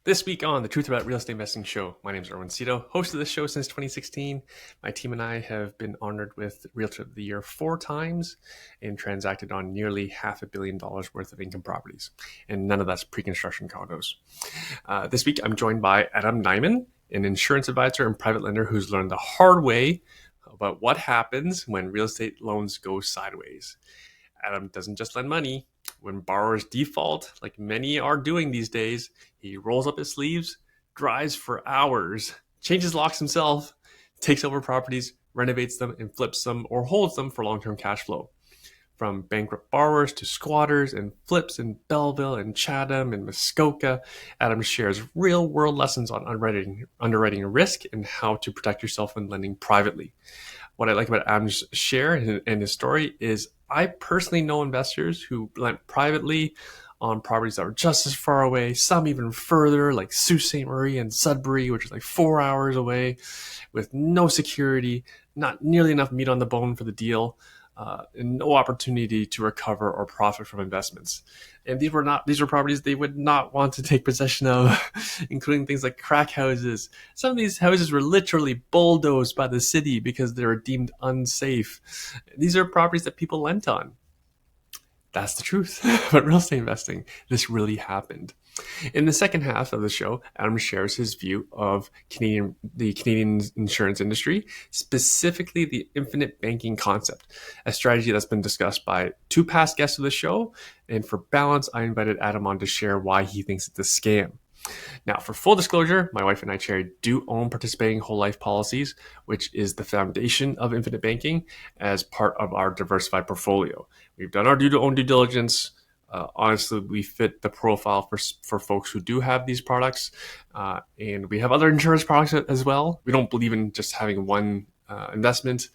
This week on the Truth About Real Estate Investing show, my name is Erwin Cito, host of this show since 2016. My team and I have been honored with Realtor of the Year 4 times and transacted on nearly $500 million worth of income properties. And none of that's pre-construction condos. This week, I'm joined by Adam Niman, an insurance advisor and private lender who's learned the hard way about what happens when real estate loans go sideways. Adam doesn't just lend money. When borrowers default, like many are doing these days, he rolls up his sleeves, drives for hours, changes locks himself, takes over properties, renovates them, and flips them or holds them for long-term cash flow. From bankrupt borrowers to squatters and flips in Belleville and Chatham and Muskoka, Adam shares real-world lessons on underwriting risk and how to protect yourself when lending privately. What I like about Adam's share and his story is I personally know investors who lent privately on properties that were just as far away, some even further, like Sault Ste. Marie and Sudbury, which is like 4 hours away, with no security, not nearly enough meat on the bone for the deal, and no opportunity to recover or profit from investments. And these were properties they would not want to take possession of, including things like crack houses. Some of these houses were literally bulldozed by the city because they were deemed unsafe. These are properties that people lent on. That's the truth about real estate investing. This really happened. In the second half of the show, Adam shares his view of the Canadian insurance industry, specifically the infinite banking concept, a strategy that's been discussed by 2 past guests of the show. And for balance, I invited Adam on to share why he thinks it's a scam. Now, for full disclosure, my wife and I, Cherry, do own participating whole life policies, which is the foundation of infinite banking as part of our diversified portfolio. We've done our due diligence. Honestly, we fit the profile for folks who do have these products. And we have other insurance products as well. We don't believe in just having one investment.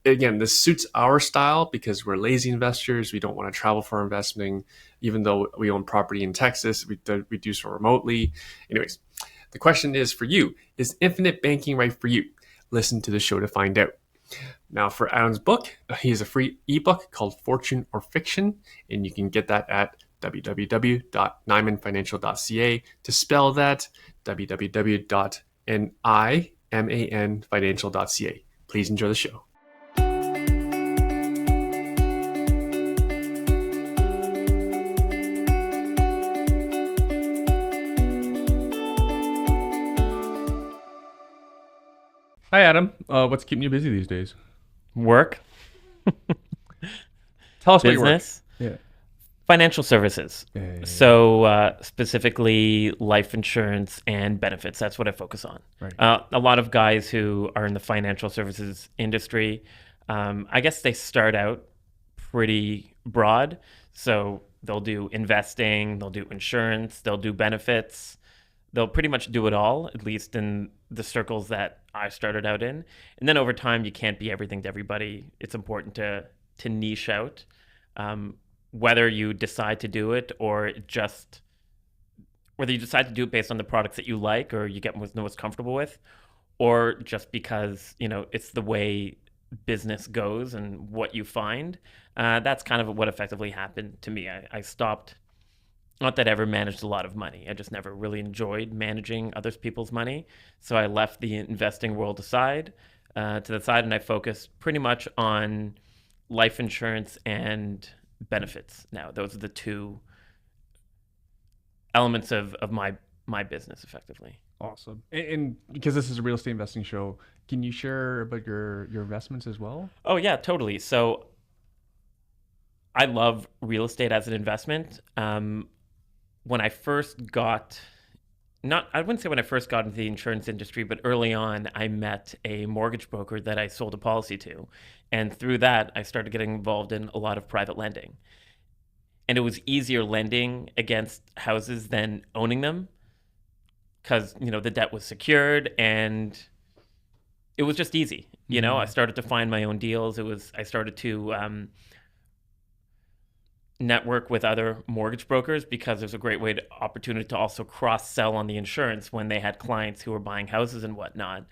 Again, this suits our style because we're lazy investors. We don't want to travel for investing. Even though we own property in Texas, we do so remotely. Anyways, the question is for you, is infinite banking right for you? Listen to the show to find out. Now, for Adam's book, he has a free ebook called Fortune or Fiction, and you can get that at www.nimanfinancial.ca. To spell that, www.nimanfinancial.ca. Please enjoy the show. Hi, Adam. What's keeping you busy these days? Work. Tell us what you work. Business. Yeah. Financial services. Yeah. So specifically life insurance and benefits. That's what I focus on. Right. A lot of guys who are in the financial services industry, I guess they start out pretty broad. So they'll do investing, they'll do insurance, they'll do benefits. They'll pretty much do it all, at least in the circles that I started out in. And then over time, you can't be everything to everybody. It's important to niche out, whether you decide to do it or whether you decide to do it based on the products that you like or you get most comfortable with, or just because, it's the way business goes and what you find. That's kind of what effectively happened to me. I stopped. Not that I ever managed a lot of money. I just never really enjoyed managing other people's money. So I left the investing world to the side, and I focused pretty much on life insurance and benefits. Now, those are the 2 elements of my business, effectively. Awesome. And because this is a real estate investing show, can you share about your investments as well? Oh, yeah, totally. So I love real estate as an investment. When I first got, I wouldn't say when I first got into the insurance industry, but early on, I met a mortgage broker that I sold a policy to. And through that, I started getting involved in a lot of private lending. And it was easier lending against houses than owning them because, the debt was secured and it was just easy. I started to find my own deals. I started to network with other mortgage brokers because there's a great opportunity to also cross-sell on the insurance when they had clients who were buying houses and whatnot.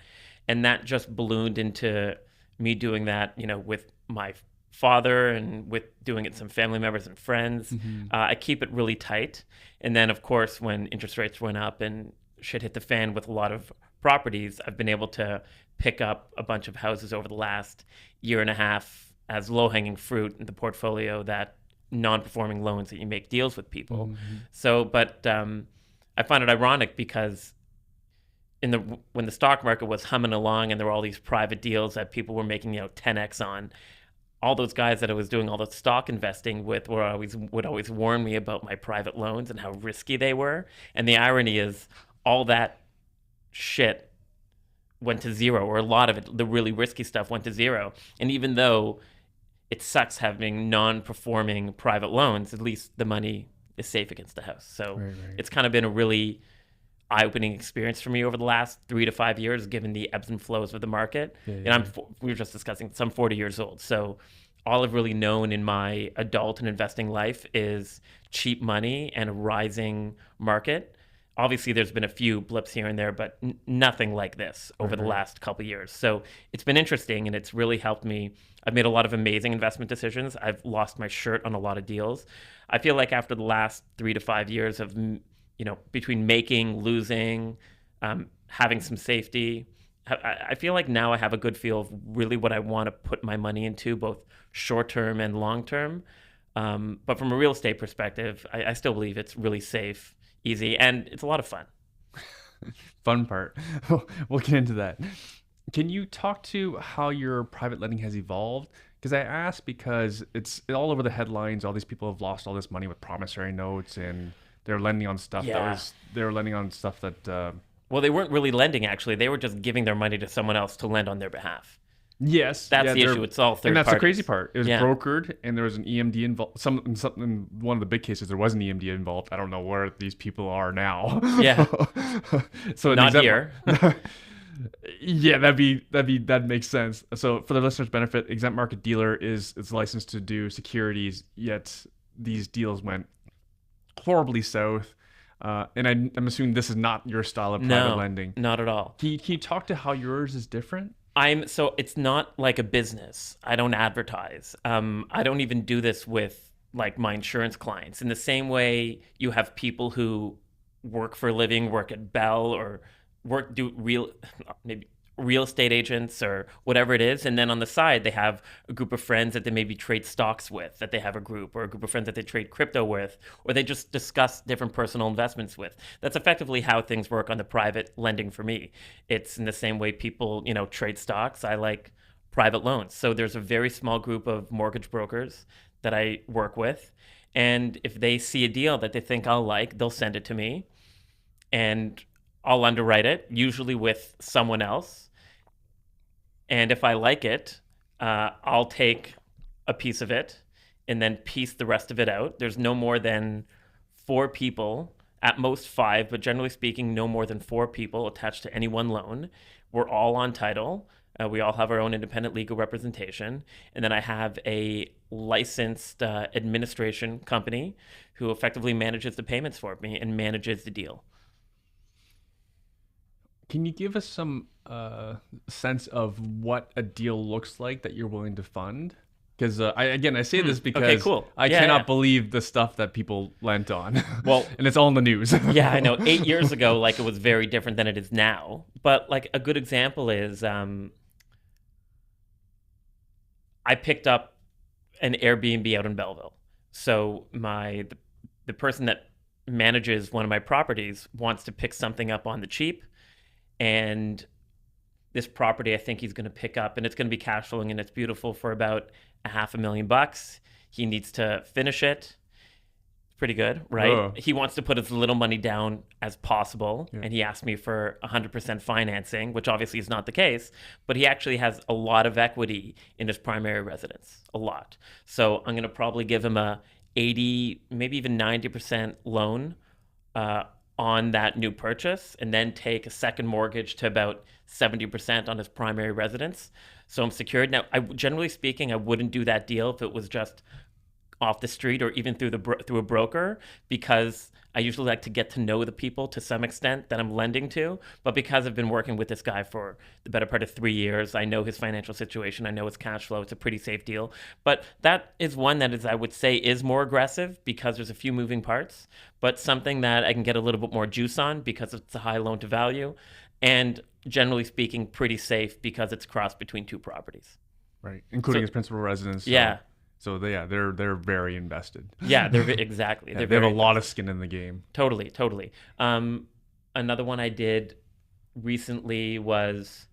And that just ballooned into me doing that, with my father and with doing it with some family members and friends. Mm-hmm. I keep it really tight. And then, of course, when interest rates went up and shit hit the fan with a lot of properties, I've been able to pick up a bunch of houses over the last year and a half as low-hanging fruit in the portfolio, that non-performing loans that you make deals with people. Mm-hmm. So, but I find it ironic because when the stock market was humming along and there were all these private deals that people were making 10x on, all those guys that I was doing all the stock investing with would always warn me about my private loans and how risky they were. And the irony is all that shit went to zero, or a lot of it, the really risky stuff went to zero. And even though it sucks having non-performing private loans, at least the money is safe against the house. So Right. it's kind of been a really eye-opening experience for me over the last 3 to 5 years, given the ebbs and flows of the market. Yeah. And we were just discussing, I'm 40 years old. So all I've really known in my adult and investing life is cheap money and a rising market. Obviously, there's been a few blips here and there, but nothing like this over the last couple of years. So it's been interesting, and it's really helped me. I've made a lot of amazing investment decisions. I've lost my shirt on a lot of deals. I feel like after the last 3 to 5 years of, between making, losing, having some safety, I feel like now I have a good feel of really what I want to put my money into, both short-term and long-term. But from a real estate perspective, I still believe it's really safe, easy, and it's a lot of fun. Fun part. We'll get into that. Can you talk to how your private lending has evolved? Because I ask because it's all over the headlines. All these people have lost all this money with promissory notes, and they're lending on stuff that Well, they weren't really lending, actually. They were just giving their money to someone else to lend on their behalf. Yes, That's the issue. It's all third and that's parties. the crazy part. It was brokered, and there was an EMD involved. In one of the big cases, there was an EMD involved. I don't know where these people are now. Yeah. So not here. Yeah, that makes sense. So for the listeners' benefit, exempt market dealer is licensed to do securities, yet these deals went horribly south. And I'm assuming this is not your style of private lending. Not at all. Can you talk to how yours is different? So it's not like a business. I don't advertise. I don't even do this with like my insurance clients. In the same way you have people who work for a living, work at Bell, or do real estate agents or whatever it is, and then on the side they have a group of friends that they maybe trade stocks with, that they have a group of friends that they trade crypto with, or they just discuss different personal investments with. That's effectively how things work on the private lending for me. It's in the same way people trade stocks. I like private loans. So there's a very small group of mortgage brokers that I work with, and if they see a deal that they think I'll like, they'll send it to me, and I'll underwrite it, usually with someone else. And if I like it, I'll take a piece of it and then piece the rest of it out. There's no more than 4 people, at most 5, but generally speaking, no more than 4 people attached to any one loan. We're all on title. We all have our own independent legal representation. And then I have a licensed administration company who effectively manages the payments for me and manages the deal. Can you give us some sense of what a deal looks like that you're willing to fund? Because I say this because okay, cool. I cannot believe the stuff that people lent on. Well, and it's all in the news. Yeah, I know. 8 years ago, like, it was very different than it is now. But like a good example is I picked up an Airbnb out in Belleville. So the person that manages one of my properties wants to pick something up on the cheap. And this property, I think he's going to pick up, and it's going to be cash flowing, and it's beautiful, for about $500,000. He needs to finish it. It's pretty good, right? Oh. He wants to put as little money down as possible, and he asked me for 100% financing, which obviously is not the case, but he actually has a lot of equity in his primary residence, a lot. So I'm going to probably give him a 80, maybe even 90% loan on that new purchase, and then take a second mortgage to about 70% on his primary residence. So I'm secured. Now, generally speaking, I wouldn't do that deal if it was just off the street or even through a broker, because I usually like to get to know the people to some extent that I'm lending to. But because I've been working with this guy for the better part of 3 years, I know his financial situation, I know his cash flow. It's a pretty safe deal. But that is one that is, I would say, is more aggressive because there's a few moving parts, but something that I can get a little bit more juice on because it's a high loan to value, and generally speaking, pretty safe because it's crossed between two properties. Right, including his principal residence. Yeah. So they're very invested. Yeah, exactly. Yeah, they have a lot of skin in the game. Totally. Another one I did recently was,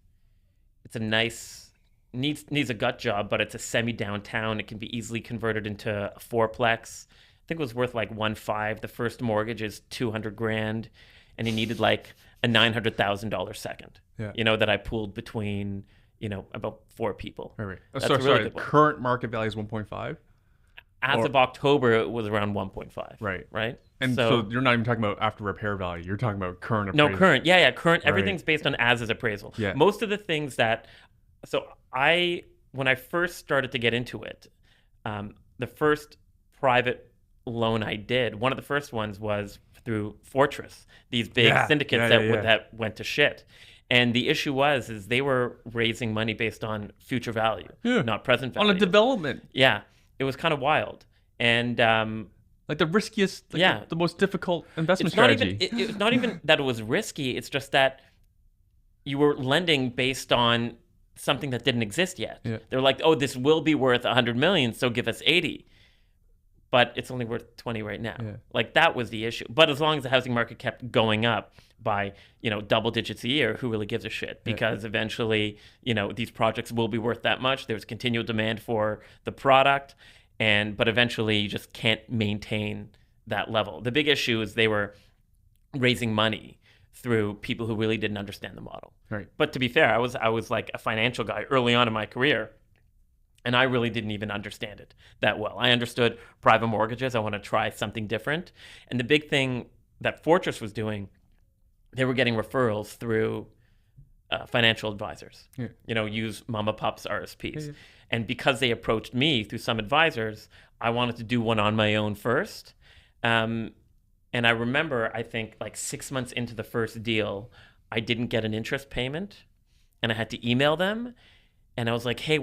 it's a nice, needs a gut job, but it's a semi downtown. It can be easily converted into a fourplex. I think it was worth like 1.5. The first mortgage is $200,000, and he needed like a $900,000 second. Yeah. That I pooled between about 4 people. Right. That's Sorry, a really good one. Current market value is 1.5? As of October, it was around 1.5. Right. And so you're not even talking about after repair value. You're talking about current appraisal. No, current. Yeah, current. Right. Everything's based on as is appraisal. Yeah. Most of the things that, when I first started to get into it, the first private loan I did, one of the first ones was through Fortress, these big syndicates that went to shit. And the issue is they were raising money based on future value, not present value. On a development. Yeah. It was kind of wild. And like the riskiest, the most difficult investment strategy. It's not even that it was risky. It's just that you were lending based on something that didn't exist yet. Yeah. They're like, oh, this will be worth 100 million, so give us 80. But it's only worth 20 right now. Yeah. Like, that was the issue. But as long as the housing market kept going up by, double digits a year, who really gives a shit? Because eventually, these projects will be worth that much. There's continual demand for the product. But eventually you just can't maintain that level. The big issue is they were raising money through people who really didn't understand the model. Right. But to be fair, I was like a financial guy early on in my career, and I really didn't even understand it that well. I understood private mortgages. I want to try something different. And the big thing that Fortress was doing, they were getting referrals through financial advisors. Yeah. Use Mama Pop's RSPs. Yeah. And because they approached me through some advisors, I wanted to do one on my own first. And I remember, I think like 6 months into the first deal, I didn't get an interest payment, and I had to email them. And I was like, hey,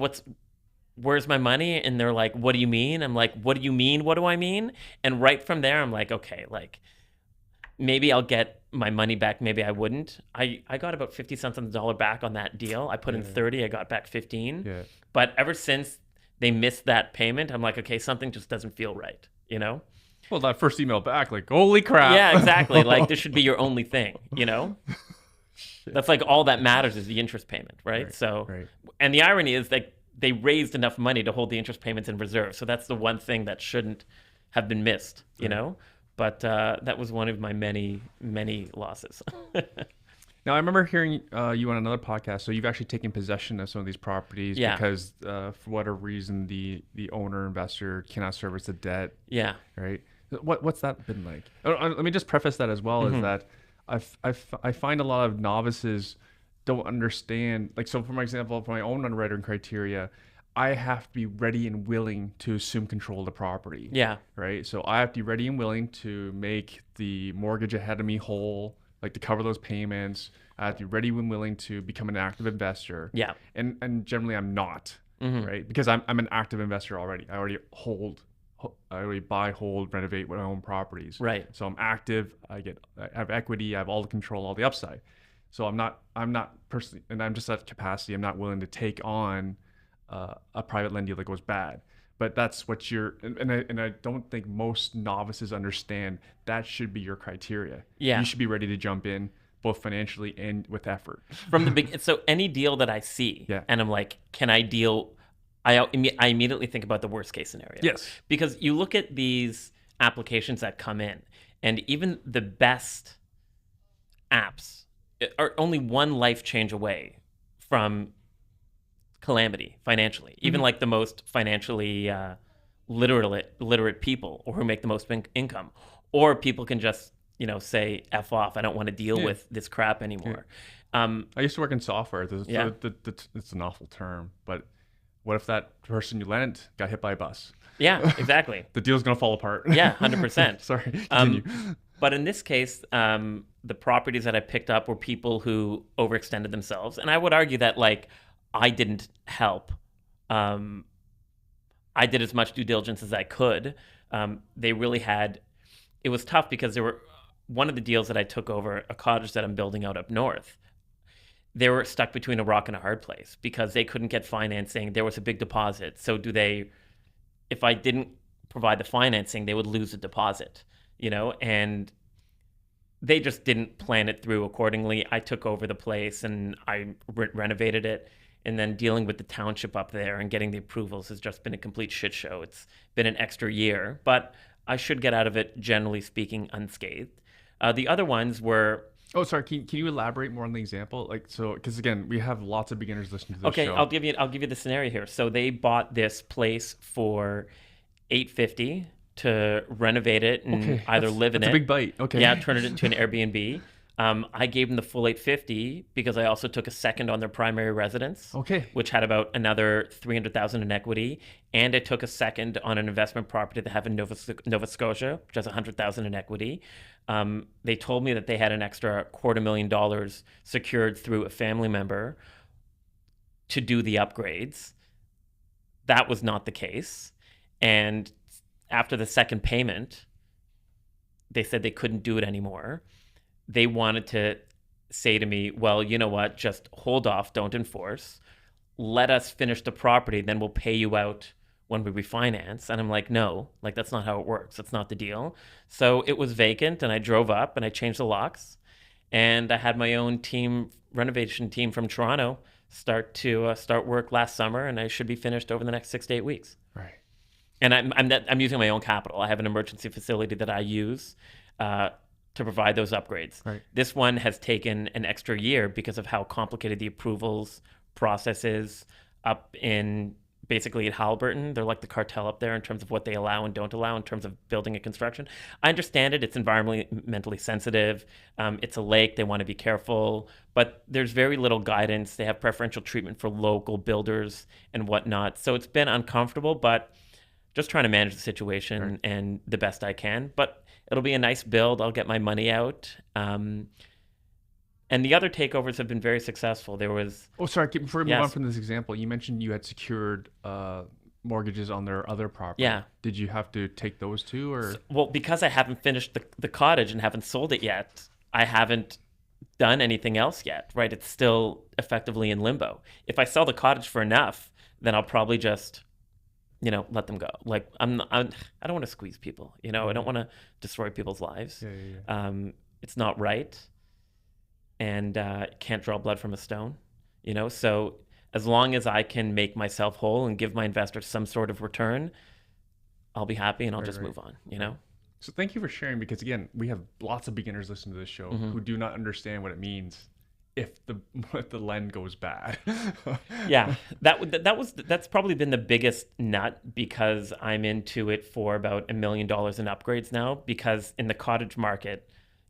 where's my money? And they're like, what do you mean? I'm like, what do you mean? What do I mean? And right from there, I'm like, okay, like maybe I'll get my money back. Maybe I wouldn't. I got about 50 cents on the dollar back on that deal. I put in 30, I got back 15. Yeah. But ever since they missed that payment, I'm like, okay, something just doesn't feel right, Well, that first email back, like, holy crap. Yeah, exactly. Like, this should be your only thing, That's like all that matters is the interest payment, right? And the irony is that they raised enough money to hold the interest payments in reserve. So that's the one thing that shouldn't have been missed, But that was one of my many, many losses. Now, I remember hearing you on another podcast. So you've actually taken possession of some of these properties because for whatever reason, the owner investor cannot service the debt. Yeah. Right. What's that been like? Let me just preface that as well, is that I find a lot of novices don't understand. Like, so for example, for my own underwriting criteria, I have to be ready and willing to assume control of the property. Yeah. Right. So I have to be ready and willing to make the mortgage ahead of me whole, like to cover those payments. I have to be ready and willing to become an active investor. Yeah. And generally I'm not, right? Because I'm an active investor already. I already buy, hold, renovate my own properties. Right. So I'm active. I have equity. I have all the control, all the upside. So I'm not personally, and I'm just at capacity. I'm not willing to take on a private lend deal that goes bad. But that's what and I don't think most novices understand that should be your criteria. Yeah. You should be ready to jump in both financially and with effort. From the big, so any deal that I see, and I'm like, can I deal? I immediately think about the worst case scenario. Yes. Because you look at these applications that come in, and even the best apps are only one life change away from calamity financially. Even like the most financially literate people, or who make the most income, or people can just say F off, I don't want to deal with this crap anymore. I used to work in software. It's an awful term, but What if that person you lent got hit by a bus? Yeah, exactly. The deal's gonna fall apart. Yeah, 100%. Sorry, continue. But in this case, the properties that I picked up were people who overextended themselves, and I would argue that like I didn't help. Um, I did as much due diligence as I could. They really had. It was tough because there were one of the deals that I took over, a cottage that I'm building out up north. They were stuck between a rock and a hard place because they couldn't get financing. There was a big deposit. So do they? If I didn't provide the financing, they would lose the deposit. And they just didn't plan it through accordingly. I took over the place and I renovated it. And then dealing with the township up there and getting the approvals has just been a complete shit show. It's been an extra year, but I should get out of it, generally speaking, unscathed. The other ones were... Oh, sorry. Can you elaborate more on the example? Like, so, because again, we have lots of beginners listening to this show. Okay, I'll give you the scenario here. So they bought this place for $850 to renovate it and either live in it. That's a big bite. Okay. Yeah, turn it into an Airbnb. I gave them the full $850 because I also took a second on their primary residence, which had about another $300,000 in equity, and I took a second on an investment property that have in Nova Scotia, which has $100,000 in equity. They told me that they had an extra $250,000 secured through a family member to do the upgrades. That was not the case, and after the second payment, they said they couldn't do it anymore. They wanted to say to me, well, you know what, just hold off, don't enforce. Let us finish the property, then we'll pay you out when we refinance. And I'm like, no, like that's not how it works. That's not the deal. So it was vacant and I drove up and I changed the locks. And I had my own renovation team from Toronto start work last summer, and I should be finished over the next 6 to 8 weeks. Right. And I'm using my own capital. I have an emergency facility that I use to provide those upgrades. Right. This one has taken an extra year because of how complicated the approvals process is up in basically at Halliburton. They're like the cartel up there in terms of what they allow and don't allow in terms of building and construction. I understand it. It's environmentally sensitive. It's a lake. They want to be careful. But there's very little guidance. They have preferential treatment for local builders and whatnot. So it's been uncomfortable, but just trying to manage the situation and the best I can. But it'll be a nice build. I'll get my money out. And the other takeovers have been very successful. There was... Oh, sorry. Before we move on from this example, you mentioned you had secured mortgages on their other property. Yeah. Did you have to take those too? Or well, because I haven't finished the cottage and haven't sold it yet, I haven't done anything else yet, right? It's still effectively in limbo. If I sell the cottage for enough, then I'll probably just... let them go. Like I don't want to squeeze people. I don't want to destroy people's lives. Yeah. It's not right, and can't draw blood from a stone. So as long as I can make myself whole and give my investors some sort of return, I'll be happy and I'll just move on. So thank you for sharing, because again, we have lots of beginners listening to this show who do not understand what it means if the lend goes bad. Yeah, that's probably been the biggest nut, because I'm into it for about $1 million in upgrades now, because in the cottage market,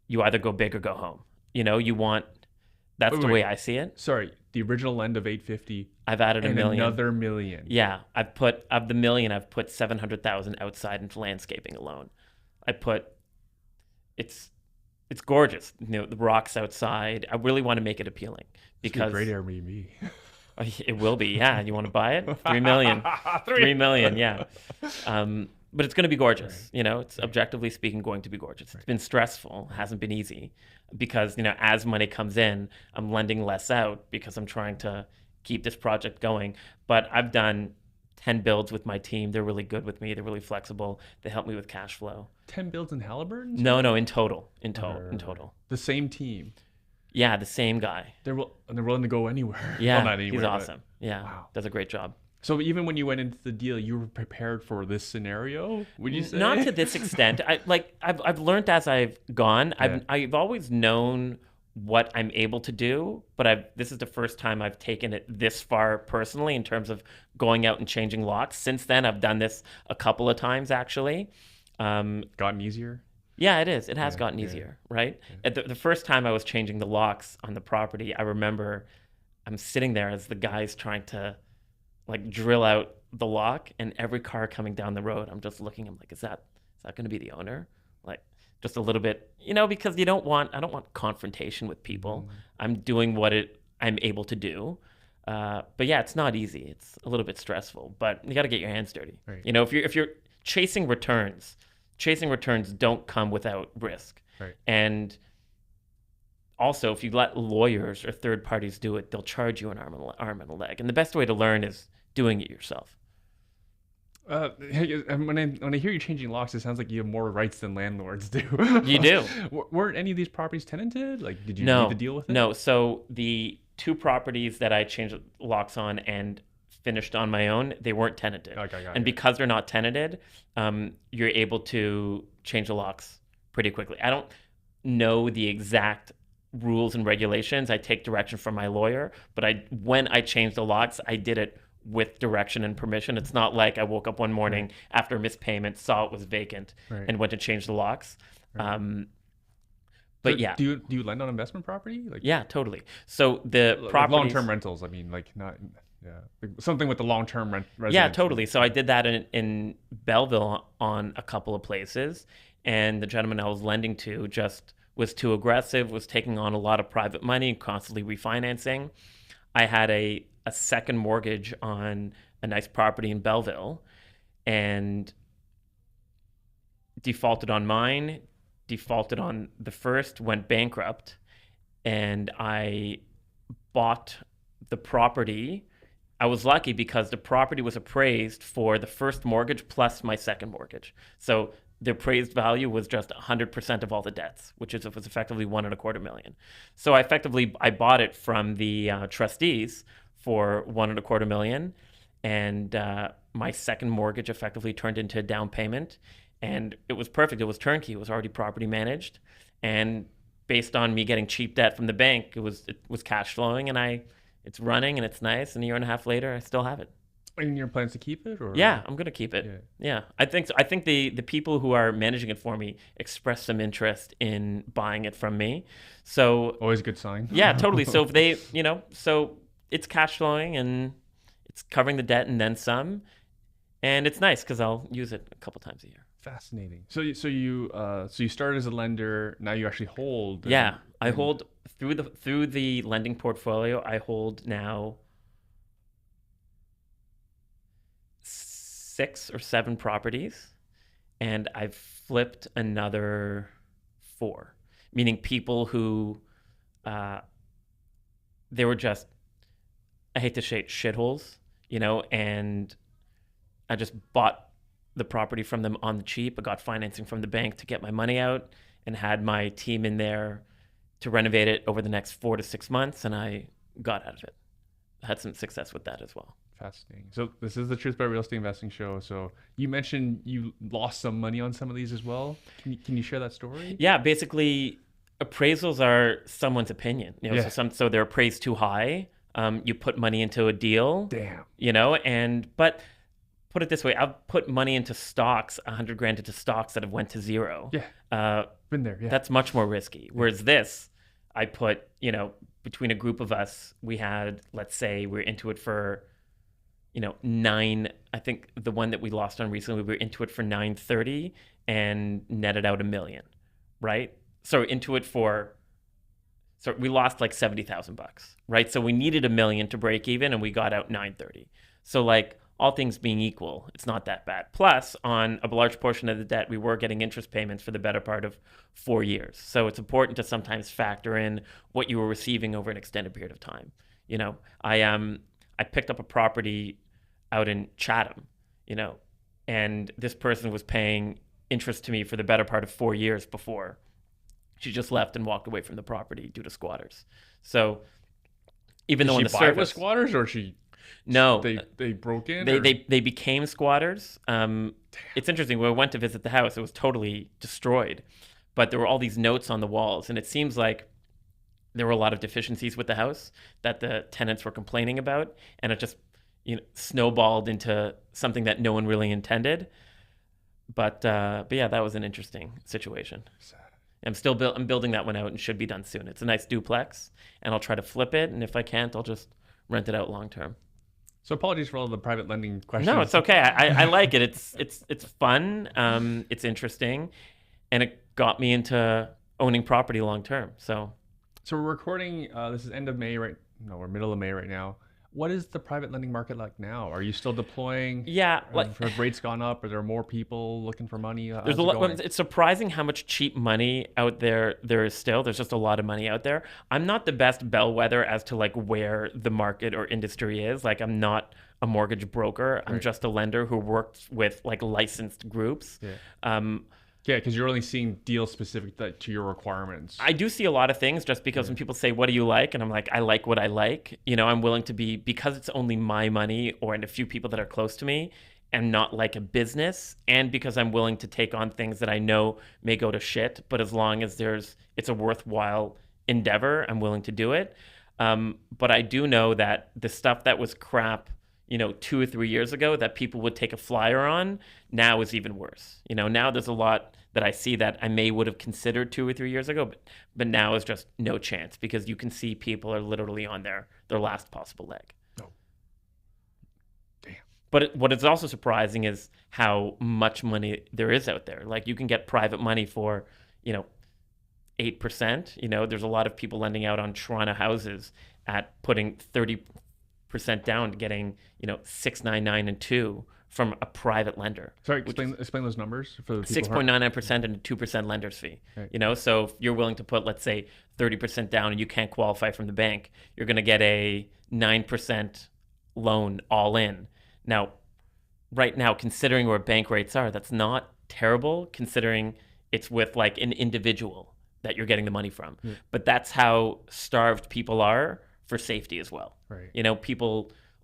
you either go big or go home. That's the way I see it. Sorry, the original lend of $850. I've added $1 million. Another $1 million. Yeah, of the $1 million, I've put $700,000 outside into landscaping alone. It's gorgeous. The rocks outside. I really want to make it appealing, because it's a great Airbnb. It will be. Yeah. You want to buy it? $3 million. $3 million. Yeah. But it's going to be gorgeous. It's objectively speaking going to be gorgeous. It's been stressful. Hasn't been easy, because, as money comes in, I'm lending less out because I'm trying to keep this project going. But I've done 10 builds with my team. They're really good with me. They're really flexible. They help me with cash flow. 10 builds in Halliburton? No, in total. In total. The same team. Yeah, the same guy. They're willing to go anywhere. Yeah, well, not anywhere, he's awesome. Yeah, wow. Does a great job. So even when you went into the deal, you were prepared for this scenario, would you say? Not to this extent. I've learned as I've gone. Yeah. I've always known what I'm able to do, but this is the first time I've taken it this far personally in terms of going out and changing locks. Since then, I've done this a couple of times actually. Gotten easier? Yeah, it is. It has gotten easier, right? Yeah. The first time I was changing the locks on the property, I remember I'm sitting there as the guy's trying to like drill out the lock, and every car coming down the road, I'm just looking. I'm like, is that going to be the owner? Like, just a little bit, because I don't want confrontation with people. I'm doing I'm able to do. But yeah, it's not easy. It's a little bit stressful, but you got to get your hands dirty. Right. If you're chasing returns don't come without risk. Right. And also, if you let lawyers or third parties do it, they'll charge you an arm and a leg. And the best way to learn is doing it yourself. When I hear you changing locks, it sounds like you have more rights than landlords do. You do. Weren't any of these properties tenanted? Like, did you No, need to deal with it? no. So the two properties that I changed locks on and finished on my own, they weren't tenanted. Okay, got And it. because they're not tenanted, you're able to change the locks pretty quickly. I don't know the exact rules and regulations. I take direction from my lawyer, but when I changed the locks, I did it with direction and permission. It's not like I woke up one morning after a missed payment, saw it was vacant, and went to change the locks. Right. But So yeah, do you lend on investment property? Like, yeah, totally. So the like properties, long-term rentals. I mean, like not, yeah, like something with the long-term residents. yeah, totally. So I did that in Belleville on a couple of places, and the gentleman I was lending to just was too aggressive, was taking on a lot of private money, constantly refinancing. I had a second mortgage on a nice property in Belleville, and defaulted on mine, defaulted on the first, went bankrupt, and I bought the property. I was lucky because the property was appraised for the first mortgage plus my second mortgage. So the appraised value was just 100% of all the debts, which was effectively $1.25 million. So I bought it from the trustees for $1.25 million, and my second mortgage effectively turned into a down payment, and it was perfect. It was turnkey. It was already property managed, and based on me getting cheap debt from the bank, it was cash flowing, and it's running and it's nice. And a year and a half later, I still have it. And your plans to keep it, or yeah, I'm gonna keep it. Yeah, I think so. I think the people who are managing it for me expressed some interest in buying it from me. So always a good sign. yeah, totally. So if they, so it's cash flowing and it's covering the debt and then some, and it's nice because I'll use it a couple times a year. Fascinating. So you started as a lender. Now you actually hold. Yeah, I hold through the lending portfolio. I hold now 6 or 7 properties, and I've flipped another 4, meaning people who they were just, I hate to say shitholes, and I just bought the property from them on the cheap. I got financing from the bank to get my money out and had my team in there to renovate it over the next 4 to 6 months, and I got out of it. I had some success with that as well. Fascinating. So this is the Truth About Real Estate Investing show. So you mentioned you lost some money on some of these as well. Can you share that story? Yeah, basically appraisals are someone's opinion. So they're appraised too high. You put money into a deal. Damn. But put it this way, I've put money into stocks, $100,000 into stocks that have went to zero. Yeah. Been there. Yeah. That's much more risky. Whereas this, I put, between a group of us, we had, let's say we're into it for, 9, I think the one that we lost on recently, we were into it for 930 and netted out $1 million, right? So we lost like $70,000, right? So we needed $1 million to break even and we got out 930. So like all things being equal, it's not that bad. Plus on a large portion of the debt, we were getting interest payments for the better part of 4 years. So it's important to sometimes factor in what you were receiving over an extended period of time. I picked up a property out in Chatham, and this person was paying interest to me for the better part of 4 years before she just left and walked away from the property due to squatters. So even though on the surface, with squatters, or no, they broke in. They became squatters. It's interesting. When I went to visit the house, it was totally destroyed, but there were all these notes on the walls, and it seems like there were a lot of deficiencies with the house that the tenants were complaining about, and it just snowballed into something that no one really intended. But yeah, that was an interesting situation. I'm building that one out and should be done soon. It's a nice duplex, and I'll try to flip it, and if I can't, I'll just rent it out long term. So apologies for all the private lending questions. No, it's okay. I like it. It's fun. It's interesting, and it got me into owning property long term. So we're recording. This is end of May, right? No, we're middle of May right now. What is the private lending market like now? Are you still deploying? yeah, Have rates gone up? Are there more people looking for money? there's a lot. It's surprising how much cheap money out there is still. There's just a lot of money out there. I'm not the best bellwether as to like where the market or industry is. Like I'm not a mortgage broker. I'm just a lender who works with like licensed groups. Yeah, because you're only seeing deals specific to your requirements. I do see a lot of things just because when people say, what do you like? And I'm like, I like what I like. You know, I'm willing to be, because it's only my money or and a few people that are close to me and not like a business. And because I'm willing to take on things that I know may go to shit, but as long as it's a worthwhile endeavor, I'm willing to do it. But I do know that the stuff that was crap, 2 or 3 years ago that people would take a flyer on now is even worse. Now there's a lot that I see that I would have considered 2 or 3 years ago, but now is just no chance because you can see people are literally on their last possible leg. Oh. Damn. But what is also surprising is how much money there is out there. Like you can get private money for, 8%. There's a lot of people lending out on Toronto houses at putting 30% down, getting 6.99 and 2 from a private lender. Sorry, explain those numbers for the people. 6.99% and a 2% lender's fee. Right. So if you're willing to put, let's say, 30% down and you can't qualify from the bank, you're going to get a 9% loan all in. Now, right now, considering where bank rates are, that's not terrible considering it's with like an individual that you're getting the money from. Yeah. But that's how starved people are for safety as well. Right.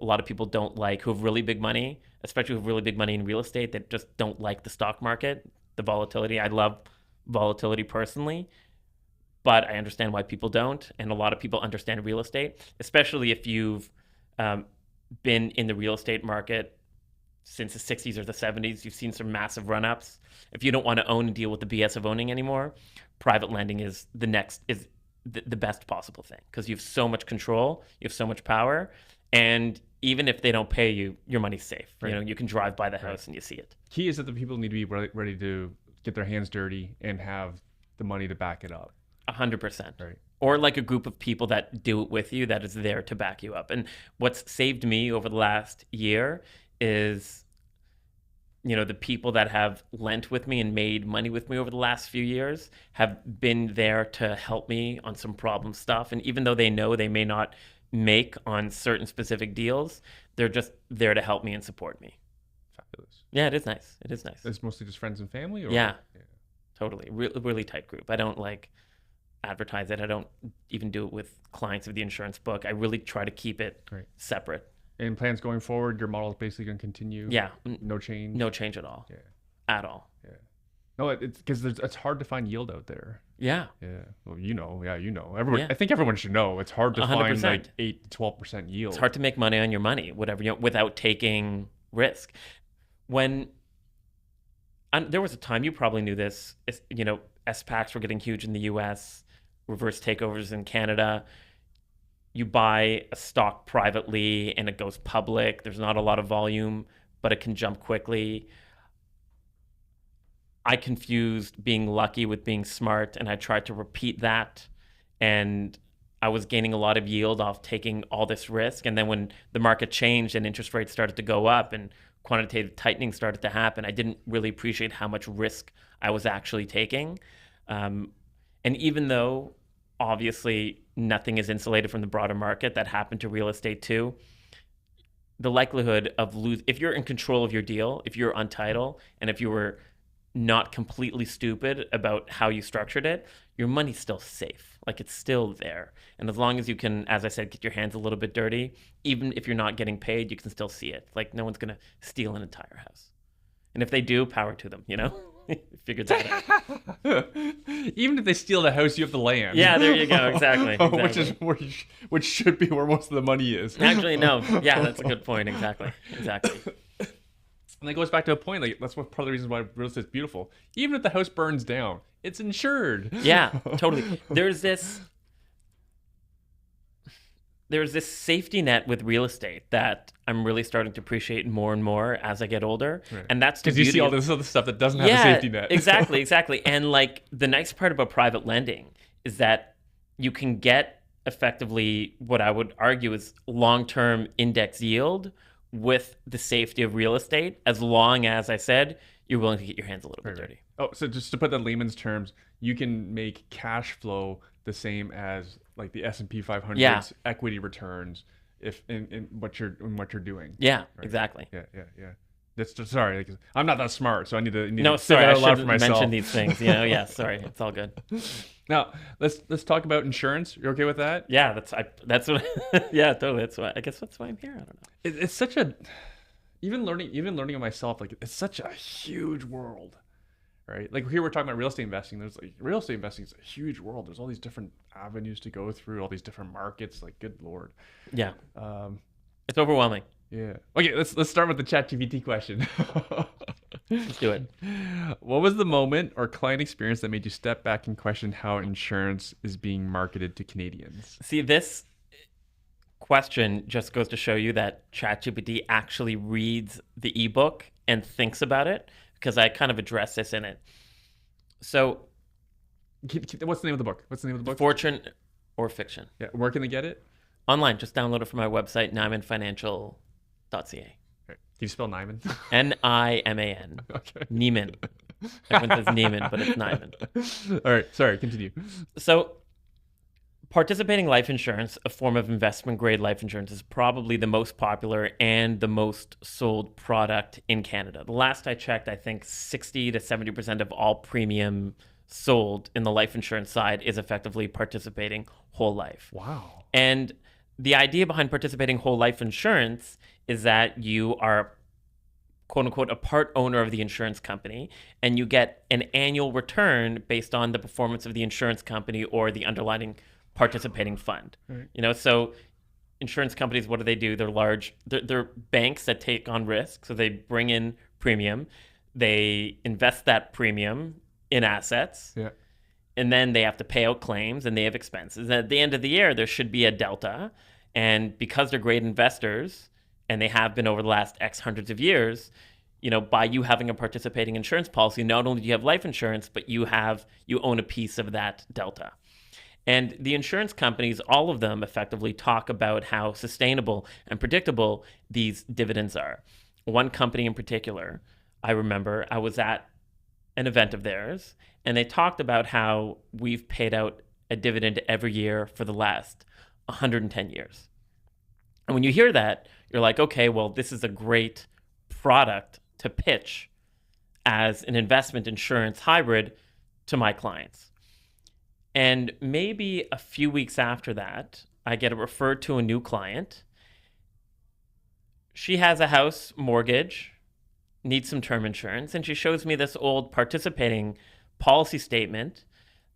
A lot of people don't like, who have really big money, especially who have really big money in real estate, that just don't like the stock market, the volatility. I love volatility personally, but I understand why people don't. And a lot of people understand real estate, especially if you've been in the real estate market since the 60s or the 70s. You've seen some massive run-ups. If you don't want to own and deal with the BS of owning anymore, private lending is the best possible thing because you have so much control, you have so much power, and even if they don't pay you, your money's safe. Right. You can drive by the house and you see it. Key is that the people need to be ready to get their hands dirty and have the money to back it up. 100%. Right. Or like a group of people that do it with you that is there to back you up. And what's saved me over the last year is, the people that have lent with me and made money with me over the last few years have been there to help me on some problem stuff. And even though they know they may not make on certain specific deals, they're just there to help me and support me. Fabulous. Yeah, it is nice. It's mostly just friends and family? Or? Yeah, totally. Really tight group. I don't like advertise it. I don't even do it with clients of the insurance book. I really try to keep it separate. And plans going forward, your model is basically going to continue? Yeah. No change? No change at all. Yeah. At all. Yeah. No, it's because it's hard to find yield out there. Yeah. Yeah. Well, everyone. Yeah. I think everyone should know it's hard to 100%. Find like 8 to 12% yield. It's hard to make money on your money, whatever, without taking risk. When there was a time, you probably knew this, SPACs were getting huge in the US, reverse takeovers in Canada. You buy a stock privately and it goes public. There's not a lot of volume, but it can jump quickly. I confused being lucky with being smart, and I tried to repeat that. And I was gaining a lot of yield off taking all this risk. And then when the market changed and interest rates started to go up and quantitative tightening started to happen, I didn't really appreciate how much risk I was actually taking. And even though obviously nothing is insulated from the broader market, that happened to real estate too, the likelihood of if you're in control of your deal, if you're on title, and if you were not completely stupid about how you structured it, your money's still safe. Like it's still there. And as long as you can, as I said, get your hands a little bit dirty, even if you're not getting paid, you can still see it. Like no one's going to steal an entire house. And if they do, power to them, Figured that out. Even if they steal the house, you have the land. Yeah, there you go. Exactly. Which should be where most of the money is. Actually, no. Yeah, that's a good point. Exactly. And that goes back to a point, like that's what part of the reasons why real estate is beautiful. Even if the house burns down, it's insured. Yeah, totally. There's there's this safety net with real estate that I'm really starting to appreciate more and more as I get older. Right. And that's the Because you see beauty all of- this other stuff that doesn't have a safety net. exactly. And like the nice part about private lending is that you can get effectively what I would argue is long-term index yield with the safety of real estate, as long as I said you're willing to get your hands a little bit dirty. Oh, so just to put that in layman's terms, you can make cash flow the same as like the S&P 500's Yeah. equity returns if in what you're doing. Yeah, Right. exactly. Yeah. That's just, sorry, like, I'm not that smart, so I need to No, say sorry, that I out loud for should myself. mention these things. Yeah, sorry, it's all good. Now, let's talk about insurance. You're okay with that? Yeah, that's what. Yeah, totally. That's why. I guess that's why I'm here. I don't know. It's such a even learning on myself, like it's such a huge world, right? Like here we're talking about real estate investing. There's like real estate investing is a huge world. There's all these different avenues to go through, all these different markets. Like, good Lord. Yeah, it's overwhelming. Yeah. Okay, let's start with the ChatGPT question. Let's do it. What was the moment or client experience that made you step back and question how insurance is being marketed to Canadians? See, this question just goes to show you that ChatGPT actually reads the ebook and thinks about it, because I kind of address this in it. So, What's the name of the book? fortune or fiction? Yeah. Where can they get it? Online. Just download it from my website, nimanfinancial.ca. Can you spell Niman? Niman. Okay. Niman. Everyone says Niman, but it's Niman. All right. Sorry. Continue. So, participating life insurance, a form of investment grade life insurance, is probably the most popular and the most sold product in Canada. The last I checked, I think 60 to 70% of all premium sold in the life insurance side is effectively participating whole life. Wow. And the idea behind participating whole life insurance is that you are, quote unquote, a part owner of the insurance company, and you get an annual return based on the performance of the insurance company or the underlying participating fund. Right. So insurance companies, what do? They're banks that take on risk. So they bring in premium, they invest that premium in assets. Yeah. And then they have to pay out claims and they have expenses. And at the end of the year, there should be a delta. And because they're great investors, and they have been over the last X hundreds of years, by you having a participating insurance policy, not only do you have life insurance, but you own a piece of that delta. And the insurance companies, all of them effectively talk about how sustainable and predictable these dividends are. One company in particular, I remember I was at an event of theirs, and they talked about how we've paid out a dividend every year for the last 110 years. And when you hear that, you're like, okay, well, this is a great product to pitch as an investment insurance hybrid to my clients. And maybe a few weeks after that, I get referred to a new client. She has a house mortgage, needs some term insurance, and she shows me this old participating policy statement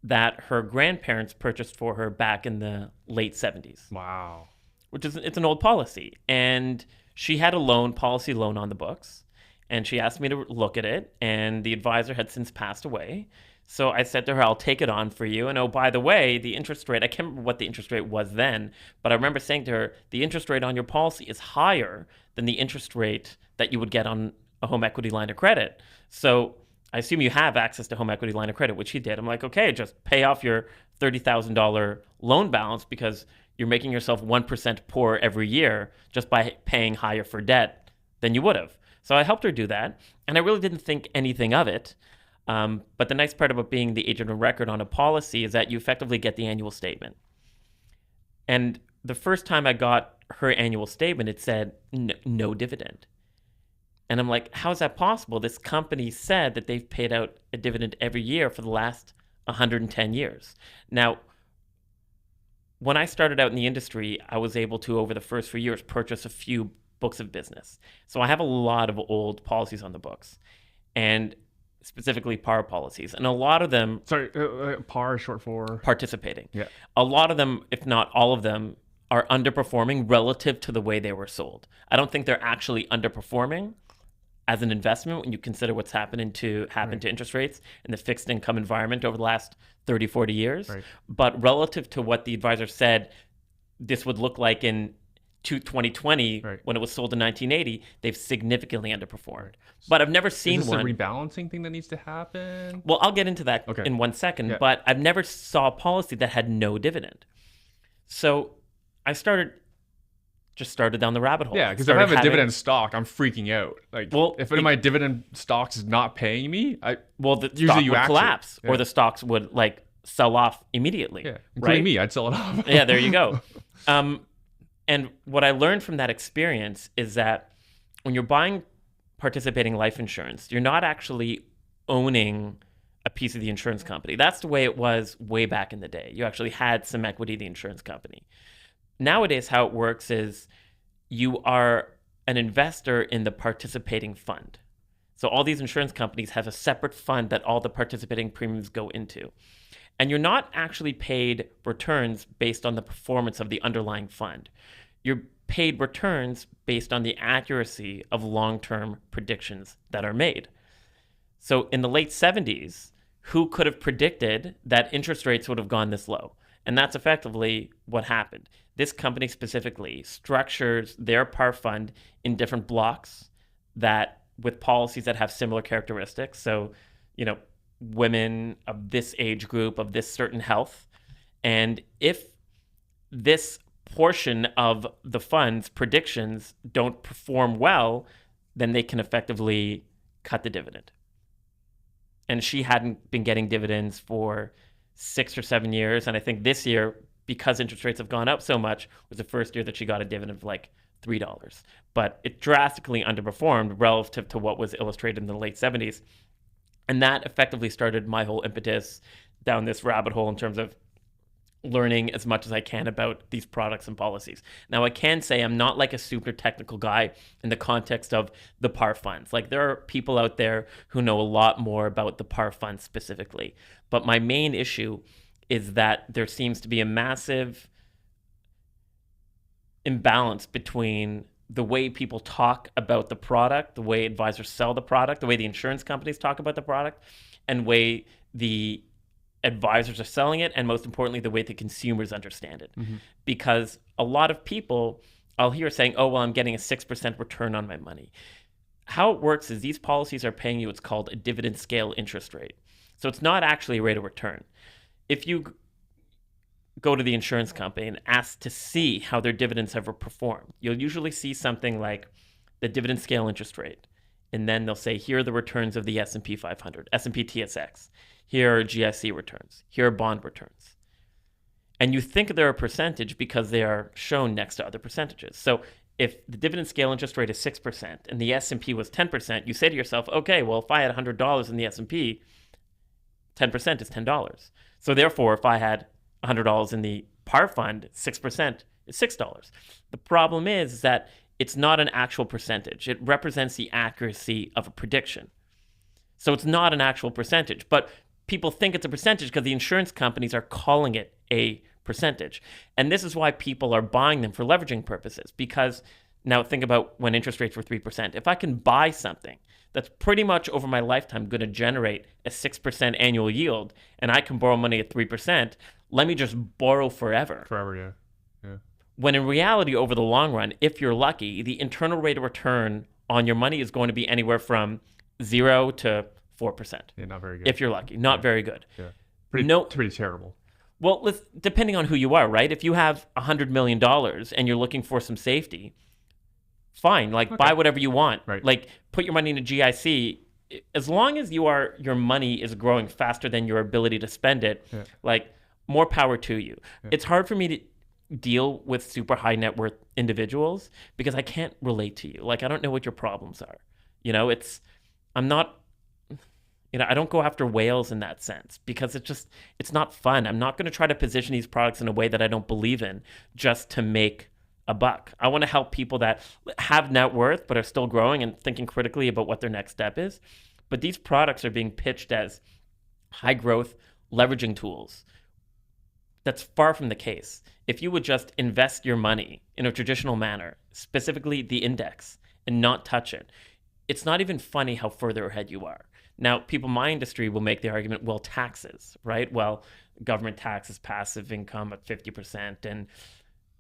that her grandparents purchased for her back in the late 70s. Wow. It's an old policy. And she had a policy loan on the books, and she asked me to look at it, and the advisor had since passed away. So I said to her, I'll take it on for you. And oh, by the way, the interest rate, I can't remember what the interest rate was then, but I remember saying to her, the interest rate on your policy is higher than the interest rate that you would get on a home equity line of credit. So I assume you have access to home equity line of credit, which she did. I'm like, okay, just pay off your $30,000 loan balance, because you're making yourself 1% poorer every year just by paying higher for debt than you would have. So I helped her do that, and I really didn't think anything of it. But the nice part about being the agent of record on a policy is that you effectively get the annual statement. And the first time I got her annual statement, it said no dividend. And I'm like, how is that possible? This company said that they've paid out a dividend every year for the last 110 years. Now, when I started out in the industry, I was able to, over the first few years, purchase a few books of business. So I have a lot of old policies on the books, and specifically PAR policies. And a lot of them... Sorry, PAR is short for... Participating. Yeah. A lot of them, if not all of them, are underperforming relative to the way they were sold. I don't think they're actually underperforming as an investment when you consider what's happened to interest rates in the fixed income environment over the last 30, 40 years. Right. But relative to what the advisor said this would look like in 2020 Right. when it was sold in 1980, they've significantly underperformed. But I've never seen Is this one. a rebalancing thing that needs to happen? Well, I'll get into that Okay. in 1 second, Yeah. but I've never saw a policy that had no dividend. So I started down the rabbit hole. Yeah, because if I have a dividend stock, I'm freaking out. Like, Well, if one of my dividend stocks is not paying me, the usually stock you would actually- collapse, yeah. or the stocks would like sell off immediately. yeah, including right? me, I'd sell it off. Yeah, there you go. And what I learned from that experience is that when you're buying participating life insurance, you're not actually owning a piece of the insurance company. That's the way it was way back in the day. You actually had some equity in the insurance company. Nowadays, how it works is you are an investor in the participating fund. So all these insurance companies have a separate fund that all the participating premiums go into. And you're not actually paid returns based on the performance of the underlying fund. You're paid returns based on the accuracy of long-term predictions that are made. So in the late 70s, who could have predicted that interest rates would have gone this low? And that's effectively what happened. This company specifically structures their par fund in different blocks that with policies that have similar characteristics. So, women of this age group, of this certain health. And if this portion of the fund's predictions don't perform well, then they can effectively cut the dividend. And she hadn't been getting dividends for 6 or 7 years. And I think this year, because interest rates have gone up so much, was the first year that she got a dividend of like $3. But it drastically underperformed relative to what was illustrated in the late 70s. And that effectively started my whole impetus down this rabbit hole in terms of learning as much as I can about these products and policies. Now, I can say I'm not like a super technical guy in the context of the par funds. Like, there are people out there who know a lot more about the par funds specifically. But my main issue is that there seems to be a massive imbalance between the way people talk about the product, the way advisors sell the product, the way the insurance companies talk about the product, and the way the advisors are selling it, and most importantly, the way the consumers understand it. Mm-hmm. Because a lot of people, I'll hear saying, oh, well, I'm getting a 6% return on my money. How it works is these policies are paying you what's called a dividend scale interest rate. So it's not actually a rate of return. If you go to the insurance company and ask to see how their dividends have performed, you'll usually see something like the dividend scale interest rate. And then they'll say, here are the returns of the S&P 500, S&P TSX. Here are GIC returns. Here are bond returns. And you think they're a percentage because they are shown next to other percentages. So if the dividend scale interest rate is 6% and the S&P was 10%, you say to yourself, okay, well, if I had $100 in the S&P, 10% is $10. So therefore, if I had $100 in the par fund, 6% is $6. The problem is that it's not an actual percentage. It represents the accuracy of a prediction. So it's not an actual percentage, but people think it's a percentage because the insurance companies are calling it a percentage. And this is why people are buying them for leveraging purposes. Because now think about when interest rates were 3%. If I can buy something that's pretty much over my lifetime going to generate a 6% annual yield, and I can borrow money at 3%, let me just borrow forever. Forever, yeah. When in reality, over the long run, if you're lucky, the internal rate of return on your money is going to be anywhere from 0 to 4%. Yeah, not very good. If you're lucky, not very good. Yeah, pretty terrible. Well, depending on who you are, right? If you have $100 million and you're looking for some safety, fine. Like, buy whatever you want. Right. Like, put your money into GIC. As long as your money is growing faster than your ability to spend it, like, more power to you. Yeah. It's hard for me to deal with super high net worth individuals because I can't relate to you. Like, I don't know what your problems are. I don't go after whales in that sense because it's not fun. I'm not going to try to position these products in a way that I don't believe in just to make a buck. I want to help people that have net worth but are still growing and thinking critically about what their next step is. But these products are being pitched as high growth leveraging tools. That's far from the case. If you would just invest your money in a traditional manner, specifically the index, and not touch it, it's not even funny how further ahead you are. Now, people in my industry will make the argument, well, taxes, right? Well, government taxes passive income at 50%. And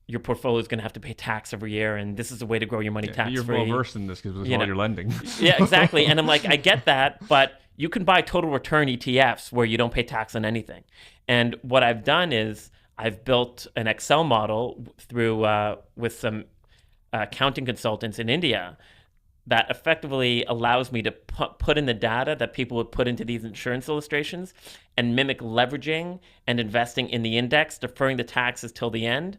your portfolio is going to have to pay tax every year, and this is a way to grow your money tax You're free. well versed in this because it's all your lending. Yeah, exactly. And I'm like, I get that, but you can buy total return ETFs where you don't pay tax on anything. And what I've done is I've built an Excel model through with some accounting consultants in India that effectively allows me to put in the data that people would put into these insurance illustrations and mimic leveraging and investing in the index, deferring the taxes till the end.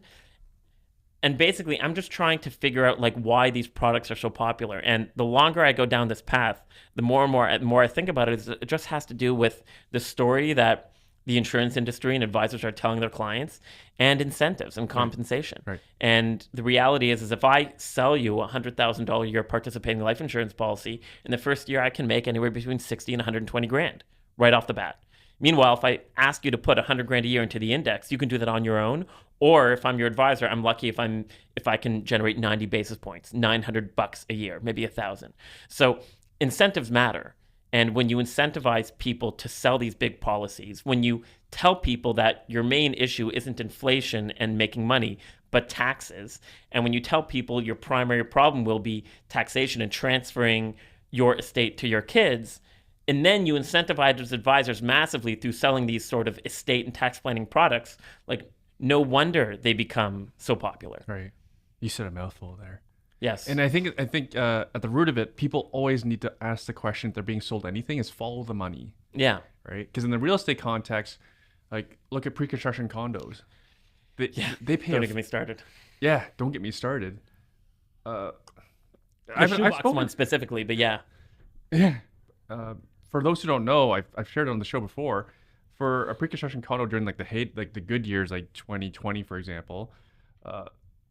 And basically, I'm just trying to figure out like why these products are so popular. And the longer I go down this path, the more and more I think about it, it just has to do with the story that the insurance industry and advisors are telling their clients, and incentives and compensation. Right. And the reality is if I sell you a $100,000 a year participating life insurance policy, in the first year I can make anywhere between 60 and 120 grand right off the bat. Meanwhile, if I ask you to put 100 grand a year into the index, you can do that on your own. Or if I'm your advisor, I'm lucky if I can generate 90 basis points, $900 a year, maybe 1,000. So incentives matter. And when you incentivize people to sell these big policies, when you tell people that your main issue isn't inflation and making money, but taxes, and when you tell people your primary problem will be taxation and transferring your estate to your kids, and then you incentivize those advisors massively through selling these sort of estate and tax planning products, like no wonder they become so popular. Right. You said a mouthful there. Yes. And I think at the root of it, people always need to ask the question if they're being sold anything is follow the money. Yeah. Right. Because in the real estate context, like look at pre-construction condos. They pay. Don't get me started. Yeah. Don't get me started. I've spoken one specifically, but yeah. Yeah. For those who don't know, I've shared it on the show before. For a pre-construction condo during like the good years, like 2020, for example,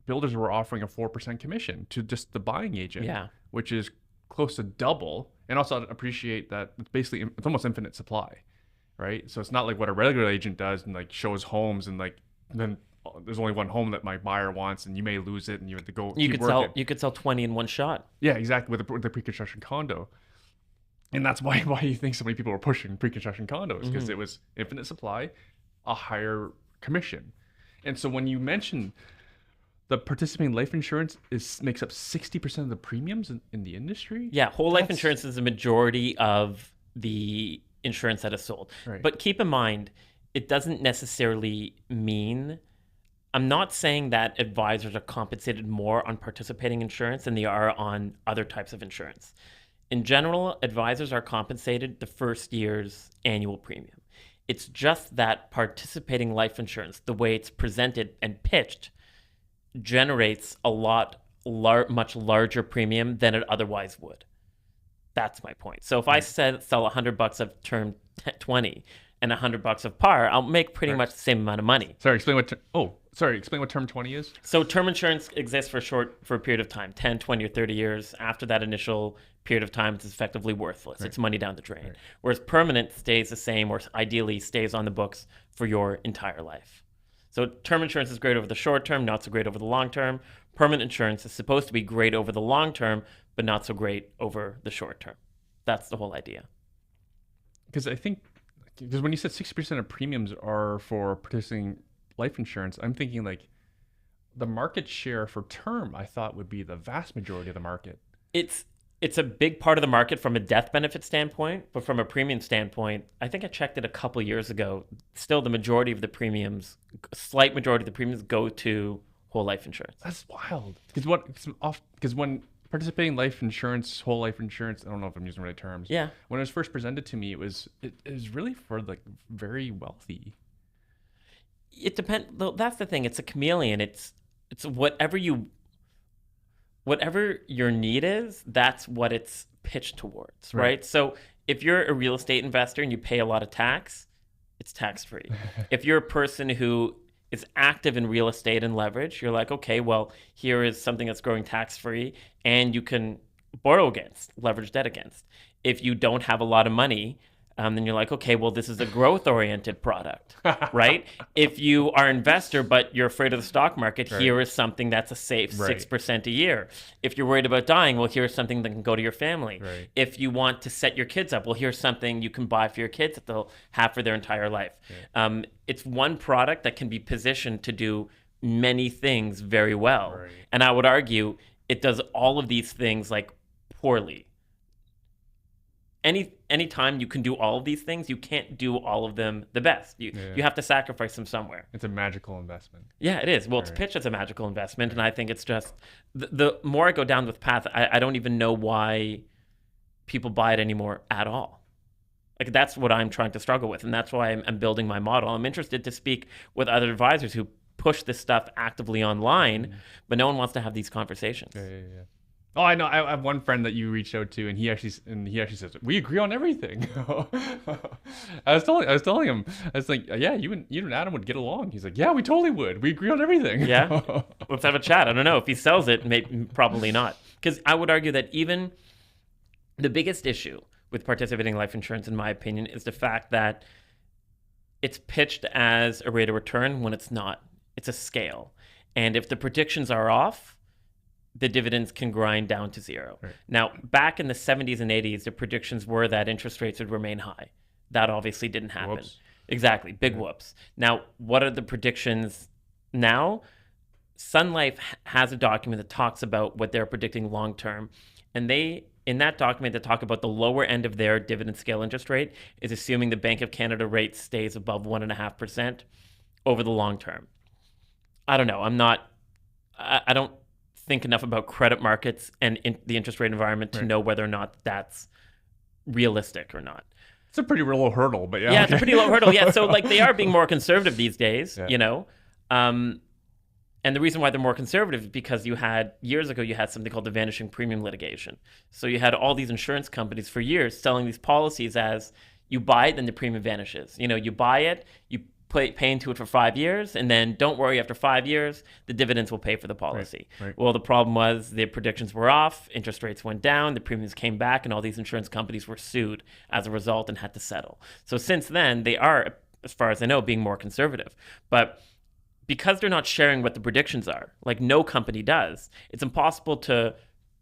builders were offering a 4% commission to just the buying agent, which is close to double. And also I'd appreciate that it's almost infinite supply, right? So it's not like what a regular agent does and like shows homes and like then there's only one home that my buyer wants and you may lose it and you have to go. You could sell 20 in one shot. Yeah, exactly. With the pre-construction condo. And that's why you think so many people were pushing pre-construction condos, because it was infinite supply, a higher commission. And so when you mention the participating life insurance makes up 60% of the premiums in the industry. Yeah, whole life insurance is the majority of the insurance that is sold. Right. But keep in mind, it doesn't necessarily mean, I'm not saying that advisors are compensated more on participating insurance than they are on other types of insurance. In general, advisors are compensated the first year's annual premium. It's just that participating life insurance, the way it's presented and pitched, generates a much larger premium than it otherwise would. That's my point. So if I sell $100 of term 20 and $100 of par, I'll make pretty much the same amount of money. Explain what term 20 is. So term insurance exists for a period of time, 10, 20, or 30 years. After that initial period of time, it's effectively worthless. Right. It's money down the drain. Right. Whereas permanent stays the same, or ideally stays on the books for your entire life. So term insurance is great over the short term, not so great over the long term. Permanent insurance is supposed to be great over the long term, but not so great over the short term. That's the whole idea. Because when you said 60% of premiums are for participating life insurance, I'm thinking like the market share for term, I thought would be the vast majority of the market. It's a big part of the market from a death benefit standpoint, but from a premium standpoint, I think I checked it a couple years ago. Still, the majority of the premiums, slight majority of the premiums, go to whole life insurance. That's wild. Because when participating life insurance, whole life insurance, I don't know if I'm using the right terms. Yeah. When it was first presented to me, it was really for like very wealthy. It depends. That's the thing. It's a chameleon. It's whatever your need is, that's what it's pitched towards, right? So if you're a real estate investor and you pay a lot of tax, it's tax-free. If you're a person who is active in real estate and leverage, you're like, okay, well, here is something that's growing tax-free and you can borrow against, leverage debt against. If you don't have a lot of money, then you're like, okay, well, this is a growth-oriented product, right? If you are an investor, but you're afraid of the stock market, here is something that's a safe 6% a year. If you're worried about dying, well, here's something that can go to your family. Right. If you want to set your kids up, well, here's something you can buy for your kids that they'll have for their entire life. It's one product that can be positioned to do many things very well. Right. And I would argue it does all of these things like poorly. Any time you can do all of these things, you can't do all of them the best. You have to sacrifice them somewhere. It's a magical investment. Yeah, it is. Well, it's pitched as a magical investment, and I think it's just the more I go down this path, I don't even know why people buy it anymore at all. Like, that's what I'm trying to struggle with, and that's why I'm building my model. I'm interested to speak with other advisors who push this stuff actively online, but no one wants to have these conversations. Yeah. Oh, I know. I have one friend that you reached out to, and he actually says we agree on everything. I was telling him, I was like, yeah, you and Adam would get along. He's like, yeah, we totally would. We agree on everything. Yeah, let's have a chat. I don't know if he sells it, probably not, because I would argue that even the biggest issue with participating life insurance, in my opinion, is the fact that it's pitched as a rate of return when it's not. It's a scale, and if the predictions are off, the dividends can grind down to zero. Right. Now, back in the 70s and 80s, the predictions were that interest rates would remain high. That obviously didn't happen. Whoops. Exactly. Big whoops. Now, what are the predictions now? Sun Life has a document that talks about what they're predicting long term. And in that document, they talk about the lower end of their dividend scale interest rate is assuming the Bank of Canada rate stays above 1.5% over the long term. I don't know. I don't think enough about credit markets and the interest rate environment to know whether or not that's realistic or not. It's a pretty low hurdle, but yeah. Yeah, it's a pretty low hurdle. Yeah, so like they are being more conservative these days, you know. And the reason why they're more conservative is because years ago you had something called the vanishing premium litigation. So you had all these insurance companies for years selling these policies as you buy it, then the premium vanishes. You know, you buy it, you pay into it for 5 years, and then don't worry, after 5 years, the dividends will pay for the policy. Right. Well, the problem was the predictions were off, interest rates went down, the premiums came back, and all these insurance companies were sued as a result and had to settle. So since then, they are, as far as I know, being more conservative. But because they're not sharing what the predictions are, like no company does, it's impossible to,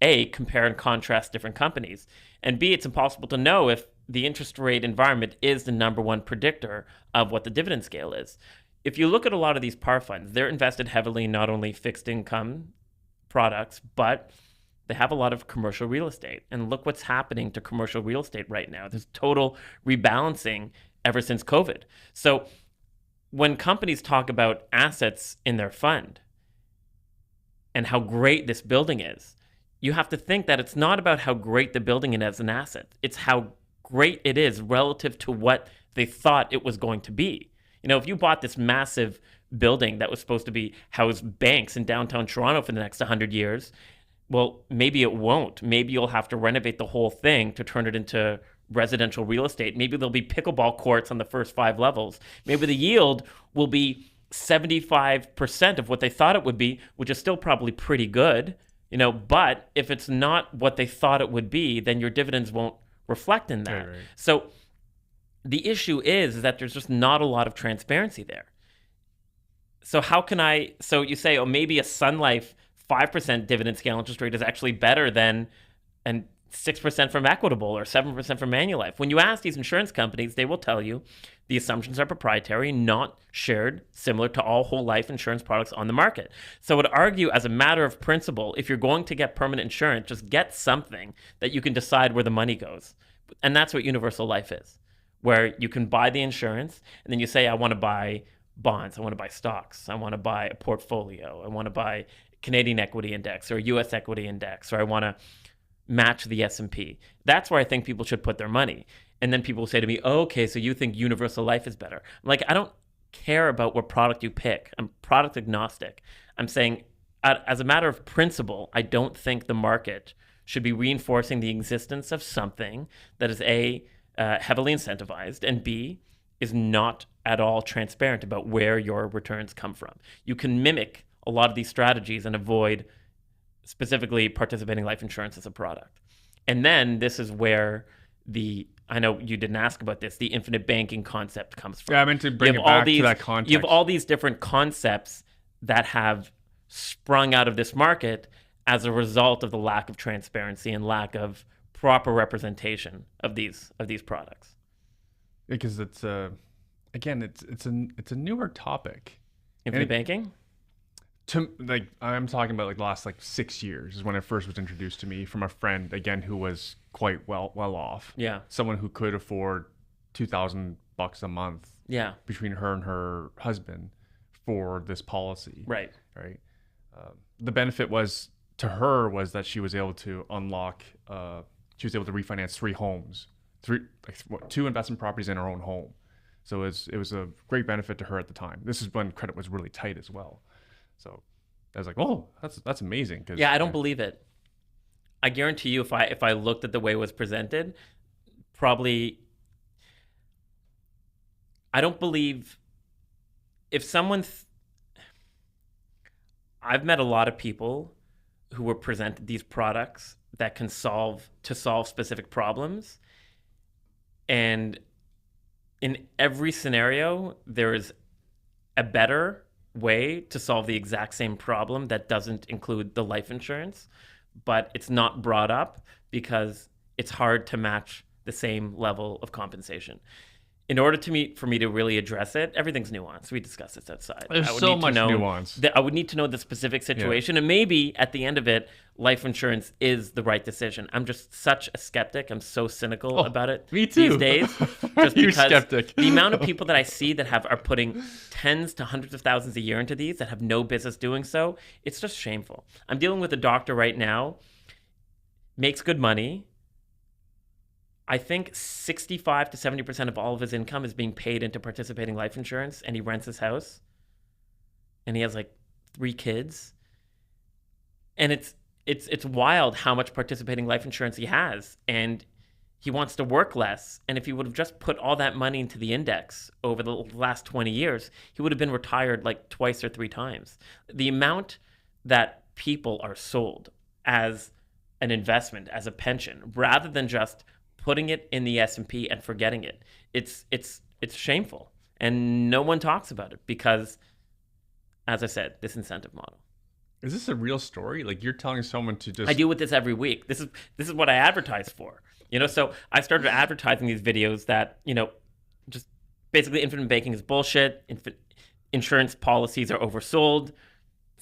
A, compare and contrast different companies, and B, it's impossible to know if the interest rate environment is the number one predictor of what the dividend scale is. If you look at a lot of these par funds, they're invested heavily in not only fixed income products, but they have a lot of commercial real estate. And look what's happening to commercial real estate right now. There's total rebalancing ever since COVID. So when companies talk about assets in their fund and how great this building is, you have to think that it's not about how great the building is as an asset. It's how great it is relative to what they thought it was going to be. You know, if you bought this massive building that was supposed to be house banks in downtown Toronto for the next 100 years, well, maybe it won't. Maybe you'll have to renovate the whole thing to turn it into residential real estate. Maybe there'll be pickleball courts on the first 5 levels. Maybe the yield will be 75% of what they thought it would be, which is still probably pretty good, you know, but if it's not what they thought it would be, then your dividends won't reflect in that. Right. So the issue is that there's just not a lot of transparency there. So so you say, oh, maybe a Sun Life 5% dividend scale interest rate is actually better than 6% from Equitable or 7% from Manulife. When you ask these insurance companies, they will tell you the assumptions are proprietary, not shared, similar to all whole life insurance products on the market. So I would argue, as a matter of principle, if you're going to get permanent insurance, just get something that you can decide where the money goes. And that's what universal life is, where you can buy the insurance and then you say, I want to buy bonds, I want to buy stocks, I want to buy a portfolio, I want to buy Canadian equity index or US equity index, or I want to match the S&P. That's where I think people should put their money. And then people will say to me, oh, okay, so you think universal life is better. I'm like, I don't care about what product you pick. I'm product agnostic. I'm saying, as a matter of principle, I don't think the market should be reinforcing the existence of something that is A, heavily incentivized, and B, is not at all transparent about where your returns come from. You can mimic a lot of these strategies and avoid specifically participating life insurance as a product. And then this is where I know you didn't ask about this, the infinite banking concept comes from. Yeah, I meant to bring it back to that context. You have all these different concepts that have sprung out of this market as a result of the lack of transparency and lack of proper representation of these products. Because it's a newer topic. Infinite banking? to like I'm talking about like the last like 6 years is when it first was introduced to me from a friend again who was quite well off. Yeah. Someone who could afford $2,000 a month Yeah. between her and her husband for this policy. Right. Right. The benefit was to her was that she was able to unlock. She was able to refinance two investment properties in her own home. So it was a great benefit to her at the time. This is when credit was really tight as well. So I was like, oh, that's amazing. Yeah, I don't believe it. I guarantee you, if I looked at the way it was presented, probably I don't believe if someone. I've met a lot of people who were presented these products that can solve specific problems, and in every scenario, there is a better way to solve the exact same problem that doesn't include the life insurance, but it's not brought up because it's hard to match the same level of compensation. In order for me to really address it, everything's nuanced. We discussed this outside. There's so much nuance. I would need to know the specific situation, and maybe at the end of it, life insurance is the right decision. I'm just such a skeptic. I'm so cynical about it me too. these days. Just You're because skeptic. the amount of people that I see that are putting tens to hundreds of thousands a year into these that have no business doing so, it's just shameful. I'm dealing with a doctor right now, makes good money. I think 65 to 70% of all of his income is being paid into participating life insurance, and he rents his house, and he has like 3 kids, and it's wild how much participating life insurance he has, and he wants to work less. And if he would have just put all that money into the index over the last 20 years, he would have been retired like twice or 3 times. The amount that people are sold as an investment, as a pension, rather than just putting it in the S&P and forgetting it. It's shameful, and no one talks about it because, as I said, this incentive model. Is this a real story? Like you're telling someone to just? I deal with this every week. This is what I advertise for. So I started advertising these videos that just basically infinite banking is bullshit. Insurance policies are oversold,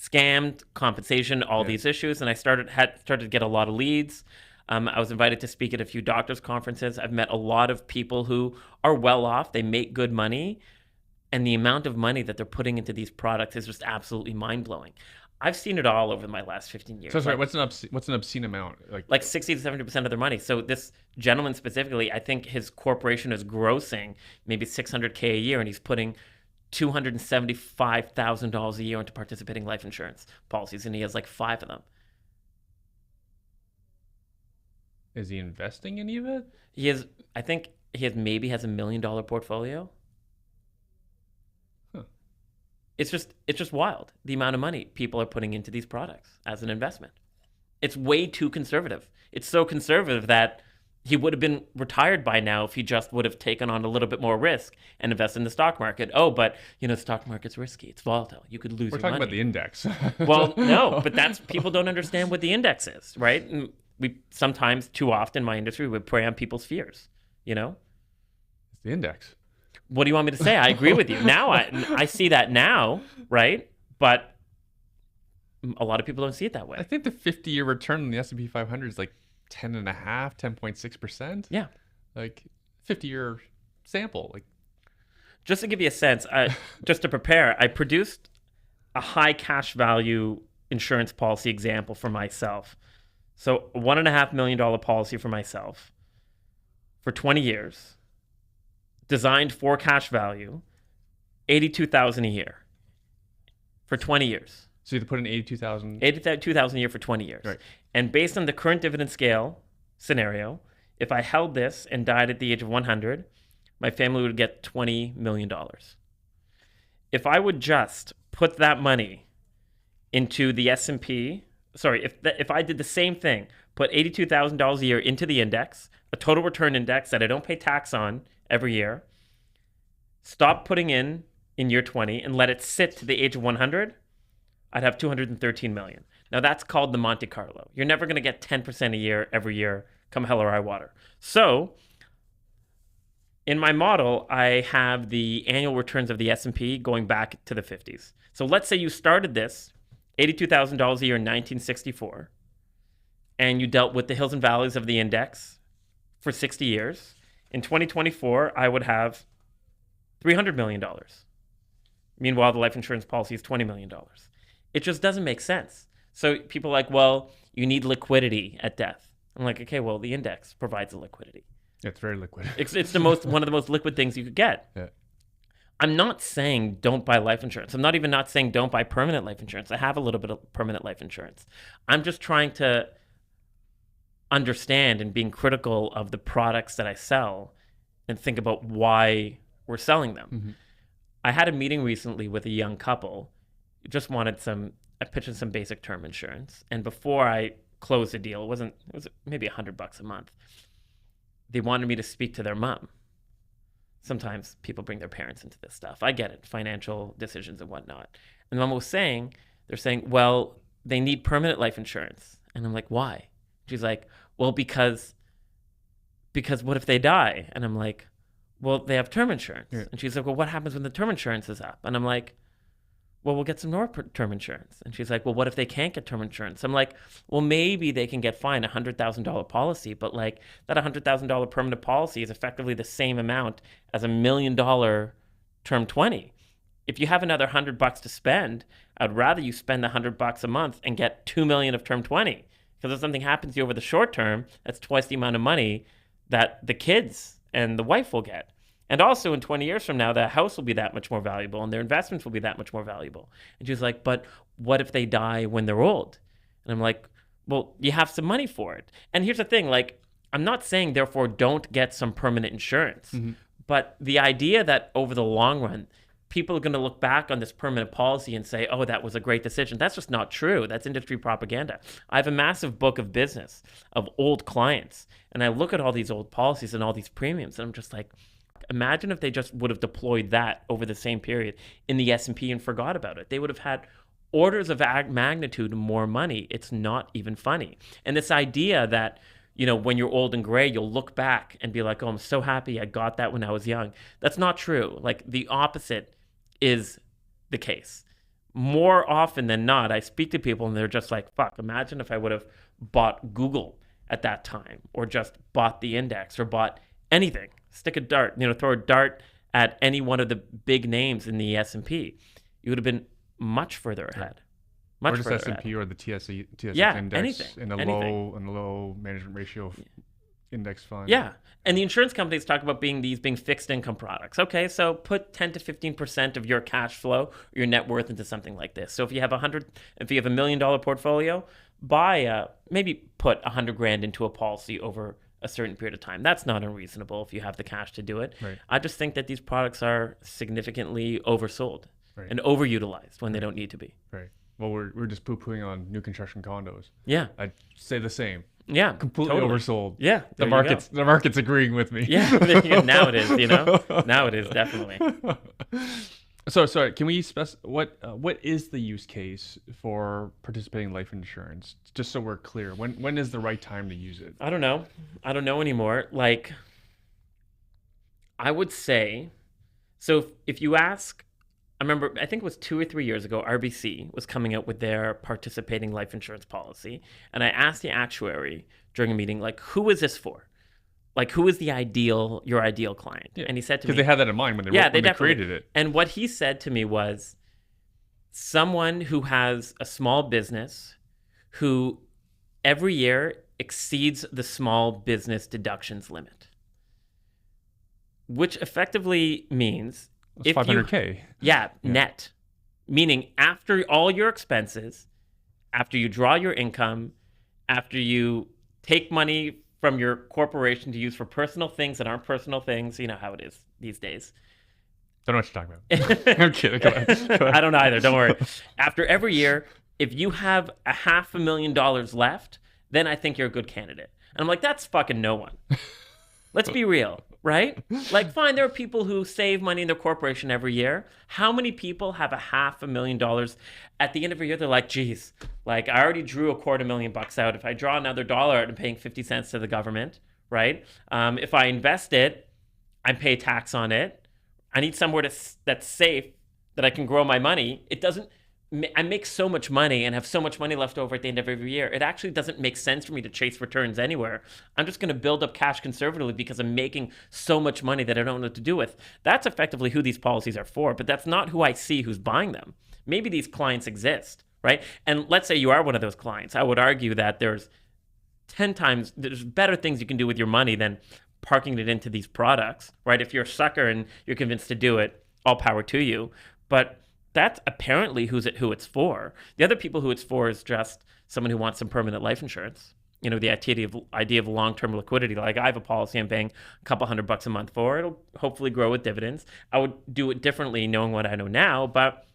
scammed, compensation, all these issues, and I started to get a lot of leads. I was invited to speak at a few doctors' conferences. I've met a lot of people who are well off. They make good money. And the amount of money that they're putting into these products is just absolutely mind-blowing. I've seen it all over my last 15 years. So sorry, what's an obscene amount? Like 60 to 70% of their money. So this gentleman specifically, I think his corporation is grossing maybe $600K a year, and he's putting $275,000 a year into participating life insurance policies, and he has like 5 of them. Is he investing any of it? I think he has $1 million portfolio. Huh. It's just wild, the amount of money people are putting into these products as an investment. It's way too conservative. It's so conservative that he would have been retired by now if he just would have taken on a little bit more risk and invested in the stock market. Oh, but the stock market's risky. It's volatile. You could lose your money. We're talking about the index. Well, no, but people don't understand what the index is, right? And we sometimes, too often in my industry, we prey on people's fears, It's the index. What do you want me to say? I agree with you. Now I see that now, right? But a lot of people don't see it that way. I think the 50-year return on the S&P 500 is like 10.6%. Yeah. Like 50-year sample. Like, just to give you a sense, just to prepare, I produced a high cash value insurance policy example for myself. So a $1.5 million policy for myself for 20 years, designed for cash value, $82,000 a year for 20 years. so you have to put in 82,000. $82,000 a year for 20 years. Right. And based on the current dividend scale scenario, if I held this and died at the age of 100, my family would get $20 million. If I would just put that money into the S&P, if I did the same thing, put $82,000 a year into the index, a total return index that I don't pay tax on every year, stop putting in year 20 and let it sit to the age of 100, I'd have $213 million. Now that's called the Monte Carlo. You're never going to get 10% a year every year, come hell or high water. So in my model, I have the annual returns of the S&P going back to the 50s. So let's say you started this $82,000 a year in 1964, and you dealt with the hills and valleys of the index for 60 years, in 2024, I would have $300 million. Meanwhile, the life insurance policy is $20 million. It just doesn't make sense. So people are like, well, you need liquidity at death. I'm like, okay, well, the index provides the liquidity. It's very liquid. It's one of the most liquid things you could get. Yeah. I'm not saying don't buy life insurance. I'm not saying don't buy permanent life insurance. I have a little bit of permanent life insurance. I'm just trying to understand and being critical of the products that I sell and think about why we're selling them. Mm-hmm. I had a meeting recently with a young couple who just wanted I pitched some basic term insurance. And before I closed the deal, it was maybe $100 a month. They wanted me to speak to their mom. Sometimes people bring their parents into this stuff. I get it, financial decisions and whatnot. And mom was saying, they're saying, well, they need permanent life insurance. And I'm like, why? She's like, well, because what if they die? And I'm like, well, they have term insurance. Yeah. And she's like, well, what happens when the term insurance is up? And I'm like, well, we'll get some more term insurance. And she's like, well, what if they can't get term insurance? I'm like, well, maybe they can get fined $100,000 policy, but like that $100,000 permanent policy is effectively the same amount as $1 million term 20. If you have another $100 to spend, I'd rather you spend the $100 a month and get $2 million of term 20. Because if something happens to you over the short term, that's twice the amount of money that the kids and the wife will get. And also in 20 years from now, the house will be that much more valuable and their investments will be that much more valuable. And she's like, but what if they die when they're old? And I'm like, well, you have some money for it. And here's the thing, like, I'm not saying therefore don't get some permanent insurance, mm-hmm. but the idea that over the long run, people are going to look back on this permanent policy and say, oh, that was a great decision. That's just not true. That's industry propaganda. I have a massive book of business of old clients, and I look at all these old policies and all these premiums, and I'm just like, imagine if they just would have deployed that over the same period in the S&P and forgot about it. They would have had orders of magnitude more money. It's not even funny. And this idea that, you know, when you're old and gray, you'll look back and be like, oh, I'm so happy I got that when I was young. That's not true. Like, the opposite is the case. More often than not, I speak to people and they're just like, fuck, imagine if I would have bought Google at that time, or just bought the index, or bought anything. Stick a dart, throw a dart at any one of the big names in the S&P. You would have been much further ahead. Much or just further S&P ahead. or the TSX Yeah, index anything, in a low management ratio index fund. Yeah, and the insurance companies talk about being fixed income products. Okay, so put 10 to 15% of your cash flow or your net worth into something like this. So if you have $1 million portfolio, maybe put $100,000 into a policy over a certain period of time. That's not unreasonable if you have the cash to do it. Right. I just think that these products are significantly oversold and overutilized when they don't need to be. Right. Well, we're just poo-pooing on new construction condos. Yeah. I'd say the same. Yeah. Completely oversold. Yeah. The market's agreeing with me. Yeah. Now it is, Now it is, definitely. So sorry, can we what is the use case for participating in life insurance? Just so we're clear, when is the right time to use it? I don't know anymore. Like, I would say, so if you ask, I think it was 2 or 3 years ago, RBC was coming out with their participating life insurance policy, and I asked the actuary during a meeting, like, who is this for? Like, who is your ideal client? Yeah. And he said to me... Because they had that in mind when they created it. And what he said to me was, someone who has a small business who every year exceeds the small business deductions limit. Which effectively means... It's $500K. Yeah, net. Meaning after all your expenses, after you draw your income, after you take money from your corporation to use for personal things that aren't personal things. You know how it is these days. Don't know what you're talking about. I'm kidding. Go ahead. I don't either. Don't worry. After every year, if you have $500,000 left, then I think you're a good candidate. And I'm like, that's fucking no one. Let's be real, right? Like, fine, there are people who save money in their corporation every year. How many people have $500,000 at the end of a year? They're like, geez, like, I already drew $250,000 out. If I draw another dollar out, I'm paying 50 cents to the government, right? If I invest it, I pay tax on it. I need somewhere that's safe, that I can grow my money. It doesn't I make so much money and have so much money left over at the end of every year, it actually doesn't make sense for me to chase returns anywhere. I'm just going to build up cash conservatively because I'm making so much money that I don't know what to do with. That's effectively who these policies are for, but that's not who I see who's buying them. Maybe these clients exist, right? And let's say you are one of those clients. I would argue that there's 10 times, there's better things you can do with your money than parking it into these products, right? If you're a sucker and you're convinced to do it, all power to you. But that's apparently who it's for. The other people who it's for is just someone who wants some permanent life insurance. You know, the idea of long-term liquidity. Like, I have a policy I'm paying a couple $100 a month for. It'll hopefully grow with dividends. I would do it differently knowing what I know now, but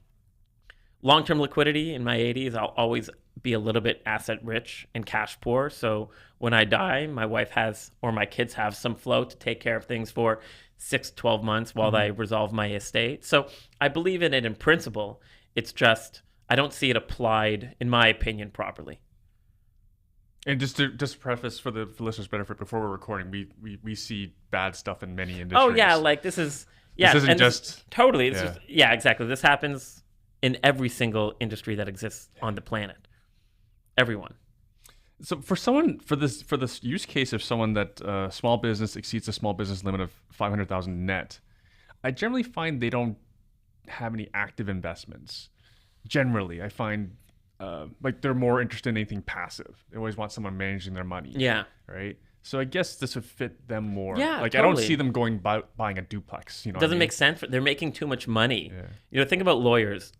long-term liquidity in my 80s, I'll always be a little bit asset rich and cash poor. So when I die, my wife has, or my kids have, some flow to take care of things for 6 to 12 months while I resolve my estate. So I believe in it in principle. It's just, I don't see it applied, in my opinion, properly. And just to preface for the listeners' benefit, before we're recording, we see bad stuff in many industries. Oh yeah, like this isn't just totally. It's just, exactly. This happens in every single industry that exists on the planet. Everyone. So for this use case of someone that small business exceeds a small business limit of 500,000 net, I generally find they don't have any active investments. Generally, I find like they're more interested in anything passive. They always want someone managing their money. Yeah. Right. So I guess this would fit them more. Yeah. Like, totally. I don't see them buying a duplex. You know, doesn't make sense. They're making too much money. Yeah. You know, think about lawyers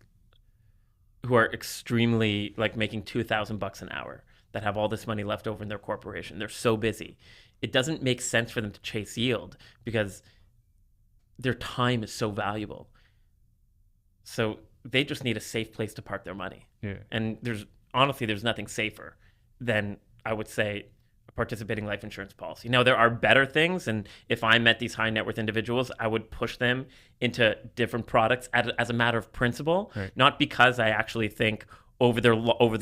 who are extremely, like, making $2,000 an hour that have all this money left over in their corporation. They're so busy. It doesn't make sense for them to chase yield because their time is so valuable. So they just need a safe place to park their money. Yeah. And there's nothing safer than, I would say, a participating life insurance policy. Now, there are better things, and if I met these high net worth individuals, I would push them into different products as a matter of principle, right. Not because I actually think over the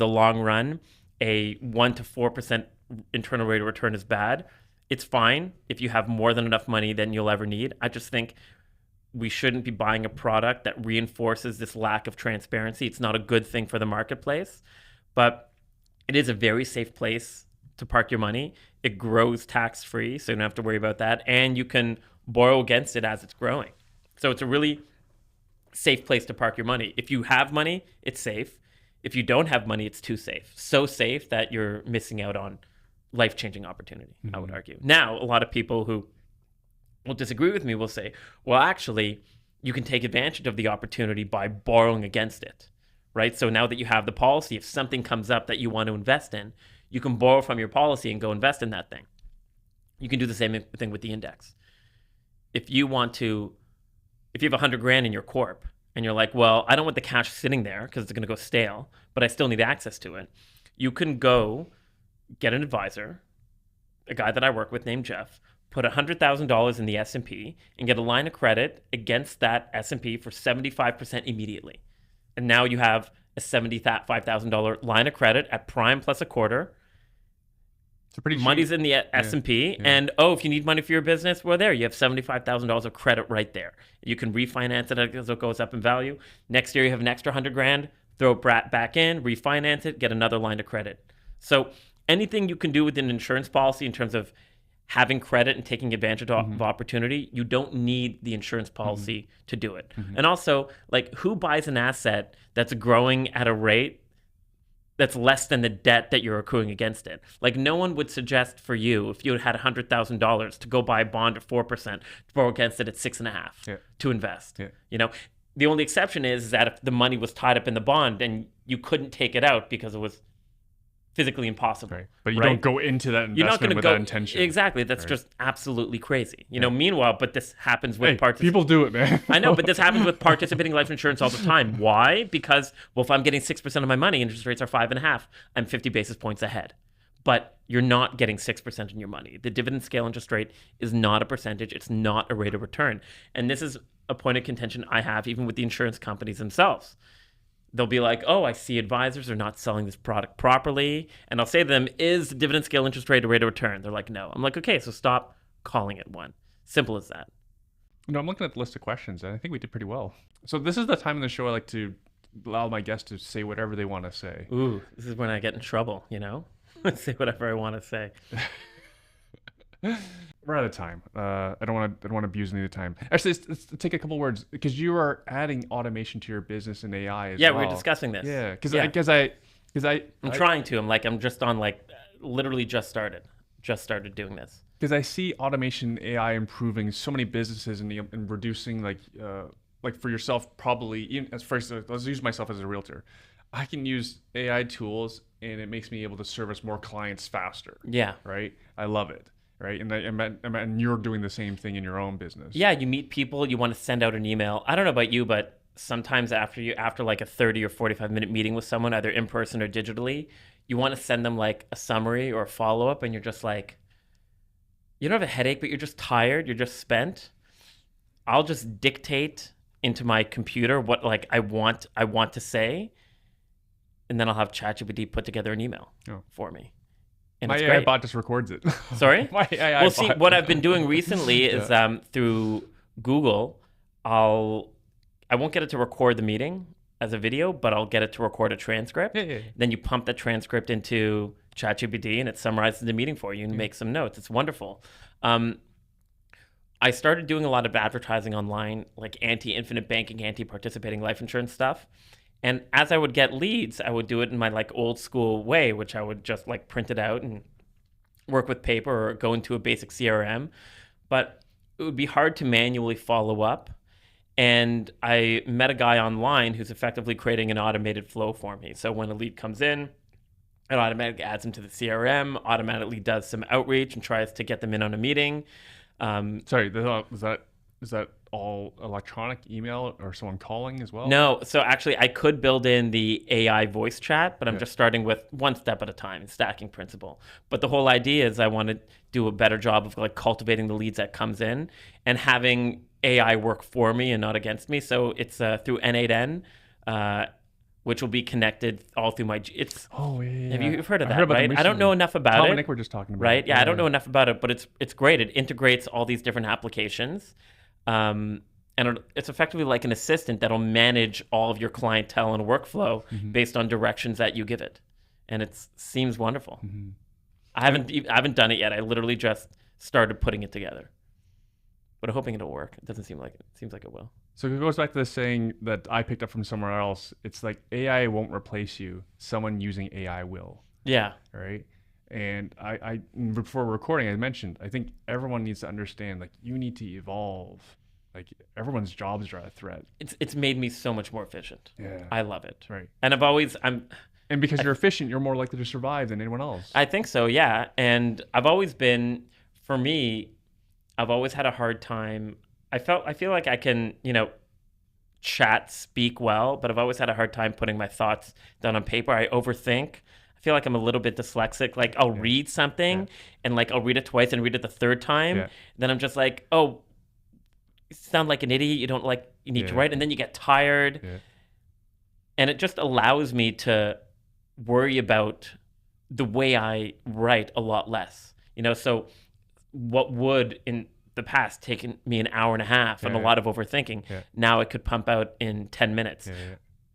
long run, a 1% to 4% internal rate of return is bad. It's fine if you have more than enough money than you'll ever need. I just think we shouldn't be buying a product that reinforces this lack of transparency. It's not a good thing for the marketplace, but it is a very safe place to park your money. It grows tax-free, so you don't have to worry about that. And you can borrow against it as it's growing. So it's a really safe place to park your money. If you have money, it's safe. If you don't have money, it's too safe. So safe that you're missing out on life-changing opportunity, I would argue. Now, a lot of people who will disagree with me will say, well, actually, you can take advantage of the opportunity by borrowing against it, right? So now that you have the policy, if something comes up that you want to invest in, you can borrow from your policy and go invest in that thing. You can do the same thing with the index. If you have 100 grand in your corp and you're like, well, I don't want the cash sitting there because it's going to go stale, but I still need access to it. You can go get an advisor, a guy that I work with named Jeff, put $100,000 in the S&P and get a line of credit against that S&P for 75% immediately. And now you have a $75,000 line of credit at prime plus a quarter. So pretty cheap. Money's in the S&P. Yeah. And, if you need money for your business, well, there, you have $75,000 of credit right there. You can refinance it as it goes up in value. Next year, you have an extra 100 grand, throw it back in, refinance it, get another line of credit. So anything you can do with an insurance policy in terms of having credit and taking advantage of opportunity, you don't need the insurance policy to do it. And also, like, who buys an asset that's growing at a rate that's less than the debt that you're accruing against it? Like, no one would suggest for you, if you had $100,000, to go buy a bond at 4%, to borrow against it at 6.5% to invest. Yeah. You know, the only exception is that if the money was tied up in the bond and you couldn't take it out because it was physically impossible. Right. But you don't go into that investment with that intention. Exactly. That's just absolutely crazy. You know, meanwhile, but this happens with people do it, man. I know, but this happens with participating life insurance all the time. Why? Because, well, if I'm getting 6% of my money, interest rates are 5.5%, I'm 50 basis points ahead. But you're not getting 6% in your money. The dividend scale interest rate is not a percentage. It's not a rate of return. And this is a point of contention I have even with the insurance companies themselves. They'll be like, I see advisors are not selling this product properly. And I'll say to them, is the dividend scale interest rate a rate of return? They're like, no. I'm like, okay, so stop calling it one. Simple as that. I'm looking at the list of questions, and I think we did pretty well. So this is the time in the show I like to allow my guests to say whatever they want to say. Ooh, this is when I get in trouble, you know? Say whatever I want to say. We're out of time. I don't want to abuse any of the time. Actually, let's take a couple words because you are adding automation to your business and AI as well. Yeah, we were discussing this. Yeah, because I'm trying to. I'm just on literally just started doing this. Because I see automation AI improving so many businesses and reducing like for yourself probably even as first let's use myself as a realtor. I can use AI tools and it makes me able to service more clients faster. Yeah. Right. I love it. Right. And you're doing the same thing in your own business. Yeah. You meet people, you want to send out an email. I don't know about you, but sometimes after like a 30 or 45-minute meeting with someone, either in person or digitally, you want to send them like a summary or a follow-up and you're just like, you don't have a headache, but you're just tired. You're just spent. I'll just dictate into my computer what like I want to say, and then I'll have ChatGPT put together an email for me. And my it's AI great. bot just records it. Sorry? My AI well, bot. see, what I've been doing recently is through Google, I won't get it to record the meeting as a video, but I'll get it to record a transcript. Yeah. Then you pump that transcript into ChatGPT and it summarizes the meeting for you and makes some notes. It's wonderful. I started doing a lot of advertising online, like anti-infinite banking, anti-participating life insurance stuff. And as I would get leads, I would do it in my like old school way, which I would just like print it out and work with paper or go into a basic CRM. But it would be hard to manually follow up. And I met a guy online who's effectively creating an automated flow for me. So when a lead comes in, it automatically adds them to the CRM, automatically does some outreach and tries to get them in on a meeting. Sorry, is that all electronic email or someone calling as well? No, so actually I could build in the AI voice chat, but I'm just starting with one step at a time, stacking principle. But the whole idea is I want to do a better job of like cultivating the leads that comes in and having AI work for me and not against me. So it's through N8N, which will be connected all through my. Have you heard of that? Right? I don't know enough about Tom it. and Nick were just talking about right? it. Yeah, I don't know enough about it, but it's great. It integrates all these different applications, and it's effectively like an assistant that'll manage all of your clientele and workflow based on directions that you give it, and it seems wonderful. I haven't done it yet. I literally just started putting it together. But I'm hoping it'll work. It doesn't seem like it. It seems like it will. So it goes back to the saying that I picked up from somewhere else. It's like AI won't replace you. Someone using AI will. Yeah. Right. And I before recording, I mentioned, I think everyone needs to understand, like, you need to evolve. Like, everyone's jobs are a threat. It's made me so much more efficient. Yeah. I love it. Right. And And because you're efficient, you're more likely to survive than anyone else. I think so, yeah. And I've always been, for me, I've always had a hard time. I feel like I can, speak well, but I've always had a hard time putting my thoughts down on paper. I overthink. I feel like I'm a little bit dyslexic. Like I'll read something and like I'll read it twice and read it the third time. Yeah. Then I'm just like, oh, you sound like an idiot. You need to write. And then you get tired. Yeah. And it just allows me to worry about the way I write a lot less. So what would in the past taken me an hour and a half and a lot of overthinking, now it could pump out in 10 minutes.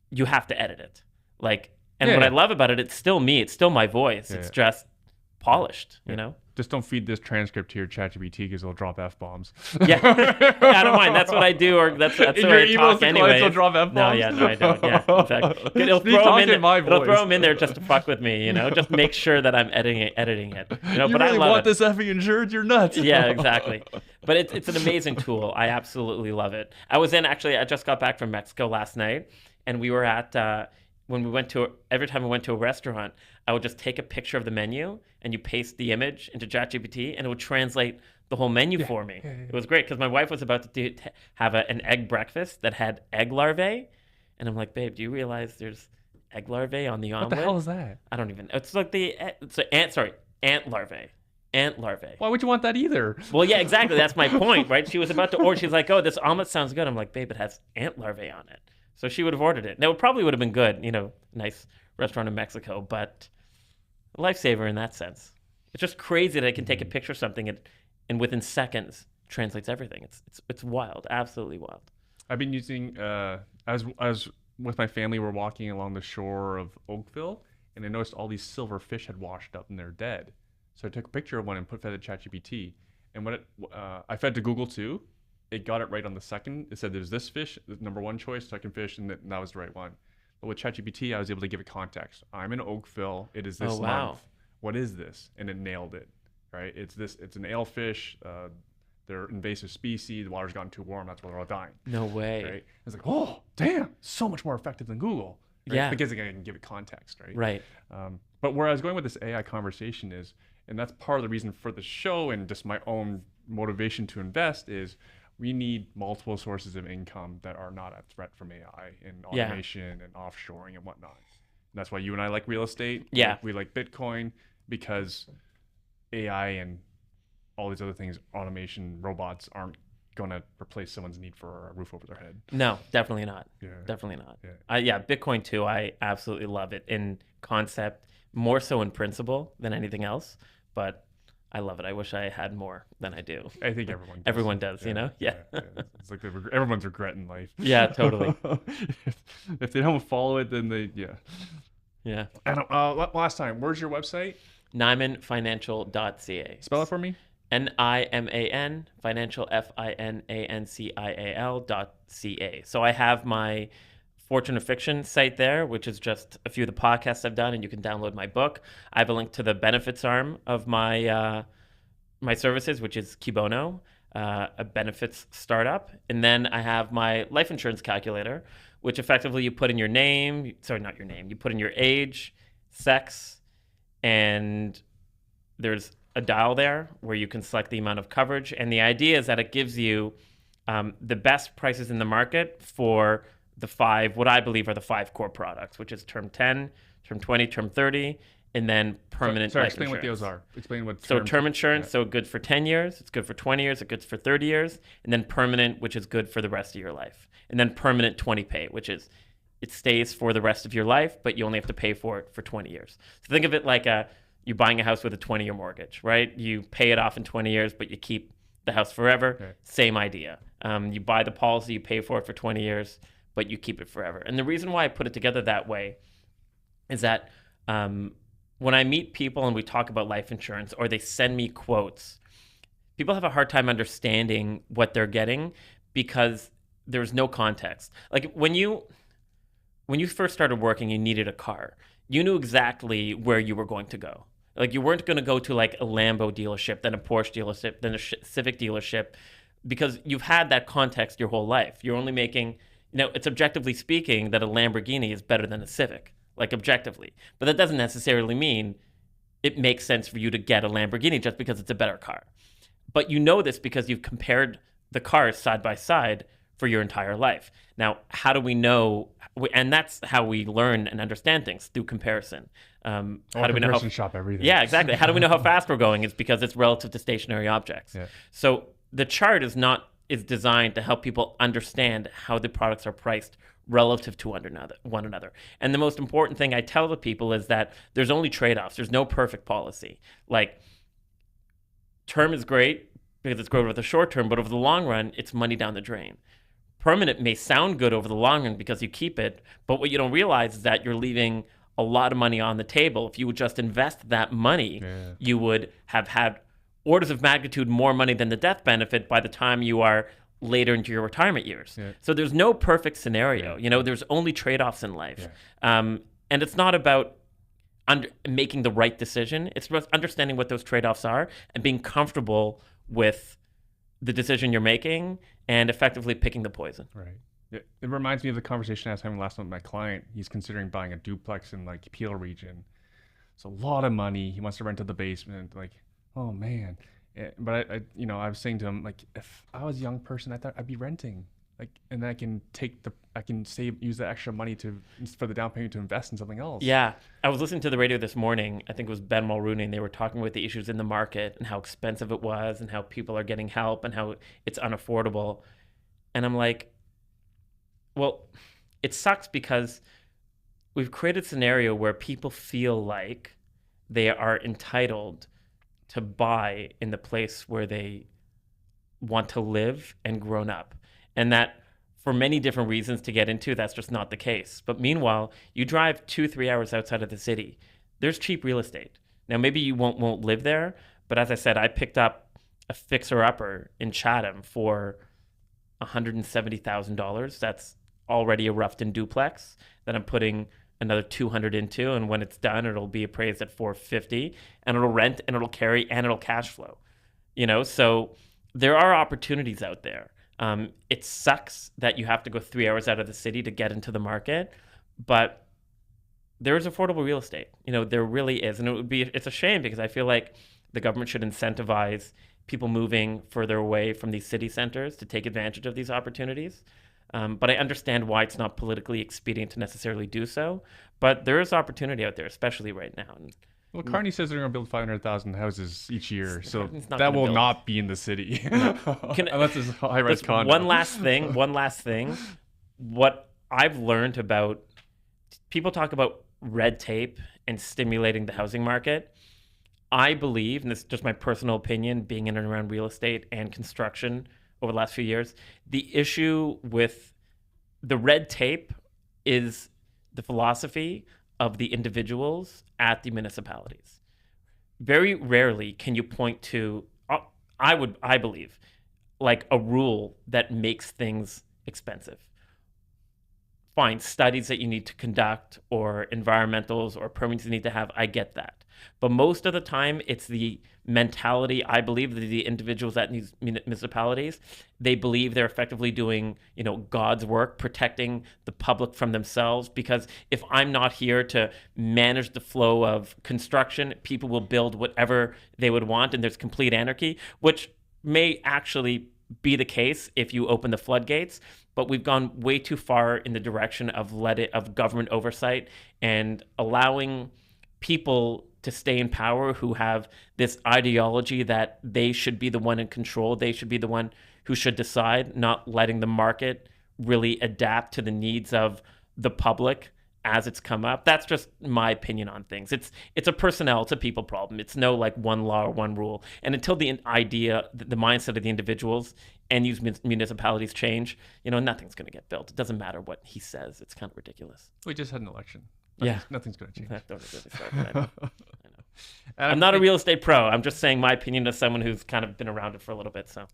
You have to edit it. What I love about it, it's still me, it's still my voice. It's just polished, Just don't feed this transcript to your ChatGPT because it'll drop F-bombs. Yeah. I don't mind. That's what I do, or that's the way I talk anyway. Will drop F-bombs? No, I don't. Yeah, exactly. It'll throw them in there just to fuck with me, just make sure that I'm editing it. But really I love want it. this effing insured? You're nuts. Yeah, exactly. But it's an amazing tool. I absolutely love it. I just got back from Mexico last night, and we were at every time we went to a restaurant, I would just take a picture of the menu and you paste the image into ChatGPT and it would translate the whole menu for me. It was great because my wife was about to have an egg breakfast that had egg larvae. And I'm like, babe, do you realize there's egg larvae on the omelet? What the hell is that? I don't even. It's like ant larvae. Ant larvae. Why would you want that either? Well, yeah, exactly. That's my point, right? She was about to order. She's like, oh, this omelet sounds good. I'm like, babe, it has ant larvae on it. So she would have ordered it. Now, it probably would have been good, nice restaurant in Mexico, but a lifesaver in that sense. It's just crazy that I can take a picture of something and within seconds translates everything. It's wild, absolutely wild. I've been using as with my family, we're walking along the shore of Oakville, and I noticed all these silver fish had washed up and they're dead. So I took a picture of one and fed it to ChatGPT. And when I fed to Google too, it got it right on the second. It said there's this fish, the number one choice, second fish, and that was the right one. But with ChatGPT, I was able to give it context. I'm in Oakville. It is this month. What is this? And it nailed it. Right? It's an alefish. They're invasive species. The water's gotten too warm. That's why they're all dying. No way. Right? It's like, oh, damn, so much more effective than Google. Right? Yeah. Because I can give it context. Right. Right. But where I was going with this AI conversation is, and that's part of the reason for the show and just my own motivation to invest is we need multiple sources of income that are not a threat from AI and automation and offshoring and whatnot. And that's why you and I like real estate. Yeah. We like Bitcoin because AI and all these other things, automation, robots aren't going to replace someone's need for a roof over their head. No, definitely not. Yeah. Definitely not. Yeah. Bitcoin too. I absolutely love it in concept, more so in principle than anything else. But I love it. I wish I had more than I do. I think everyone does. Everyone does, you know? Yeah. It's like everyone's regret in life. Yeah, totally. if they don't follow it, then they, Yeah. And last time, where's your website? NimanFinancial.ca. Spell it for me. NIMAN financial FINANCIAL.ca. So I have my Fortune of Fiction site there, which is just a few of the podcasts I've done, and you can download my book. I have a link to the benefits arm of my my services, which is Kibono, a benefits startup. And then I have my life insurance calculator, which effectively you put in your name, sorry, not your name, you put in your age, sex, and there's a dial there where you can select the amount of coverage. And the idea is that it gives you the best prices in the market for the five, what I believe are the five core products, which is term 10, term 20, term 30, and then permanent life explain insurance. what those are. Explain what term insurance, so good for 10 years, it's good for 20 years, it's good for 30 years, and then permanent, which is good for the rest of your life. And then permanent 20 pay, which is it stays for the rest of your life, but you only have to pay for it for 20 years. So think of it like you're buying a house with a 20-year mortgage, right? You pay it off in 20 years, but you keep the house forever. Okay. Same idea. You buy the policy, you pay for it for 20 years, but you keep it forever. And the reason why I put it together that way is that when I meet people and we talk about life insurance or they send me quotes, people have a hard time understanding what they're getting because there's no context. Like when you first started working, you needed a car. You knew exactly where you were going to go. Like you weren't going to go to like a Lambo dealership, then a Porsche dealership, then a Civic dealership, because you've had that context your whole life. You're only making, it's objectively speaking that a Lamborghini is better than a Civic, like objectively. But that doesn't necessarily mean it makes sense for you to get a Lamborghini just because it's a better car. But you know this because you've compared the cars side by side for your entire life. Now, how do we know? And that's how we learn and understand things, through comparison. How do we know how shop everything? Yeah, exactly. How do we know how fast we're going? It's because it's relative to stationary objects. Yeah. So the chart is designed to help people understand how the products are priced relative to one another. And the most important thing I tell the people is that there's only trade-offs. There's no perfect policy. Like, term is great because it's great over the short term, but over the long run, it's money down the drain. Permanent may sound good over the long run because you keep it, but what you don't realize is that you're leaving a lot of money on the table. If you would just invest that money, you would have had orders of magnitude more money than the death benefit by the time you are later into your retirement years. Yeah. So there's no perfect scenario. There's only trade-offs in life. Yeah. And it's not about making the right decision. It's about understanding what those trade-offs are and being comfortable with the decision you're making and effectively picking the poison. Right. It reminds me of the conversation I was having last night with my client. He's considering buying a duplex in like Peel region. It's a lot of money. He wants to rent to the basement. Like, oh man. But I was saying to him, like, if I was a young person, I thought I'd be renting. Like, and then I can use the extra money for the down payment to invest in something else. Yeah. I was listening to the radio this morning. I think it was Ben Mulrooney, and they were talking about the issues in the market and how expensive it was and how people are getting help and how it's unaffordable. And I'm like, well, it sucks because we've created a scenario where people feel like they are entitled to buy in the place where they want to live and grown up. And that for many different reasons to get into, that's just not the case. But meanwhile, you drive 2-3 hours outside of the city, there's cheap real estate. Now, maybe you won't live there, but as I said, I picked up a fixer-upper in Chatham for $170,000. That's already a roughed-in duplex that I'm putting another 200 into, and when it's done, it'll be appraised at 450, and it'll rent, and it'll carry, and it'll cash flow. So there are opportunities out there. It sucks that you have to go 3 hours out of the city to get into the market, but there is affordable real estate. There really is, and it's a shame because I feel like the government should incentivize people moving further away from these city centers to take advantage of these opportunities. But I understand why it's not politically expedient to necessarily do so. But there is opportunity out there, especially right now. Well, Carney says they're going to build 500,000 houses each year, so that gonna will build. not be in the city, unless it's high-rise condo. One last thing. What I've learned about people talk about red tape and stimulating the housing market. I believe, and this is just my personal opinion, being in and around real estate and construction over the last few years, the issue with the red tape is the philosophy of the individuals at the municipalities. Very rarely can you point to, I believe, like a rule that makes things expensive. Fine, studies that you need to conduct or environmentals or permits you need to have, I get that. But most of the time, it's the mentality, I believe, that the individuals at these municipalities, they believe they're effectively doing, God's work, protecting the public from themselves. Because if I'm not here to manage the flow of construction, people will build whatever they would want, and there's complete anarchy, which may actually be the case if you open the floodgates. But we've gone way too far in the direction of government oversight and allowing people to stay in power who have this ideology that they should be the one in control. They should be the one who should decide, not letting the market really adapt to the needs of the public as it's come up. That's just my opinion on things. It's a personnel, it's a people problem. It's no like one law or one rule. And until the mindset of the individuals and these municipalities change, nothing's going to get built. It doesn't matter what he says. It's kind of ridiculous. We just had an election. Nothing's going to change. Don't really start, I know. I'm not a real estate pro. I'm just saying my opinion as someone who's kind of been around it for a little bit. So.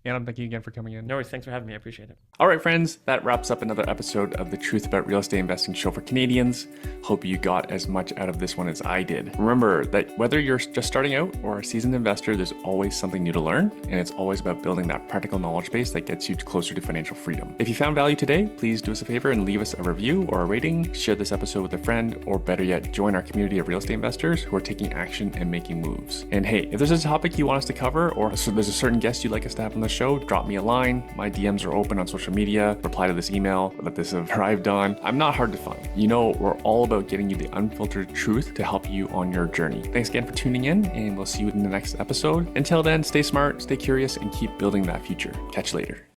Adam, thank you again for coming in. No worries. Thanks for having me. I appreciate it. All right, friends, that wraps up another episode of the Truth About Real Estate Investing show for Canadians. Hope you got as much out of this one as I did. Remember that whether you're just starting out or a seasoned investor, there's always something new to learn, and it's always about building that practical knowledge base that gets you closer to financial freedom. If you found value today, please do us a favor and leave us a review or a rating, share this episode with a friend, or better yet, join our community of real estate investors who are taking action and making moves. And hey, if there's a topic you want us to cover, or there's a certain guest you'd like us to have on the show, drop me a line. My DMs are open on social media. Reply to this email that this have arrived on. I'm not hard to find. We're all about getting you the unfiltered truth to help you on your journey. Thanks again for tuning in, and we'll see you in the next episode. Until then, stay smart, stay curious, and keep building that future. Catch you later.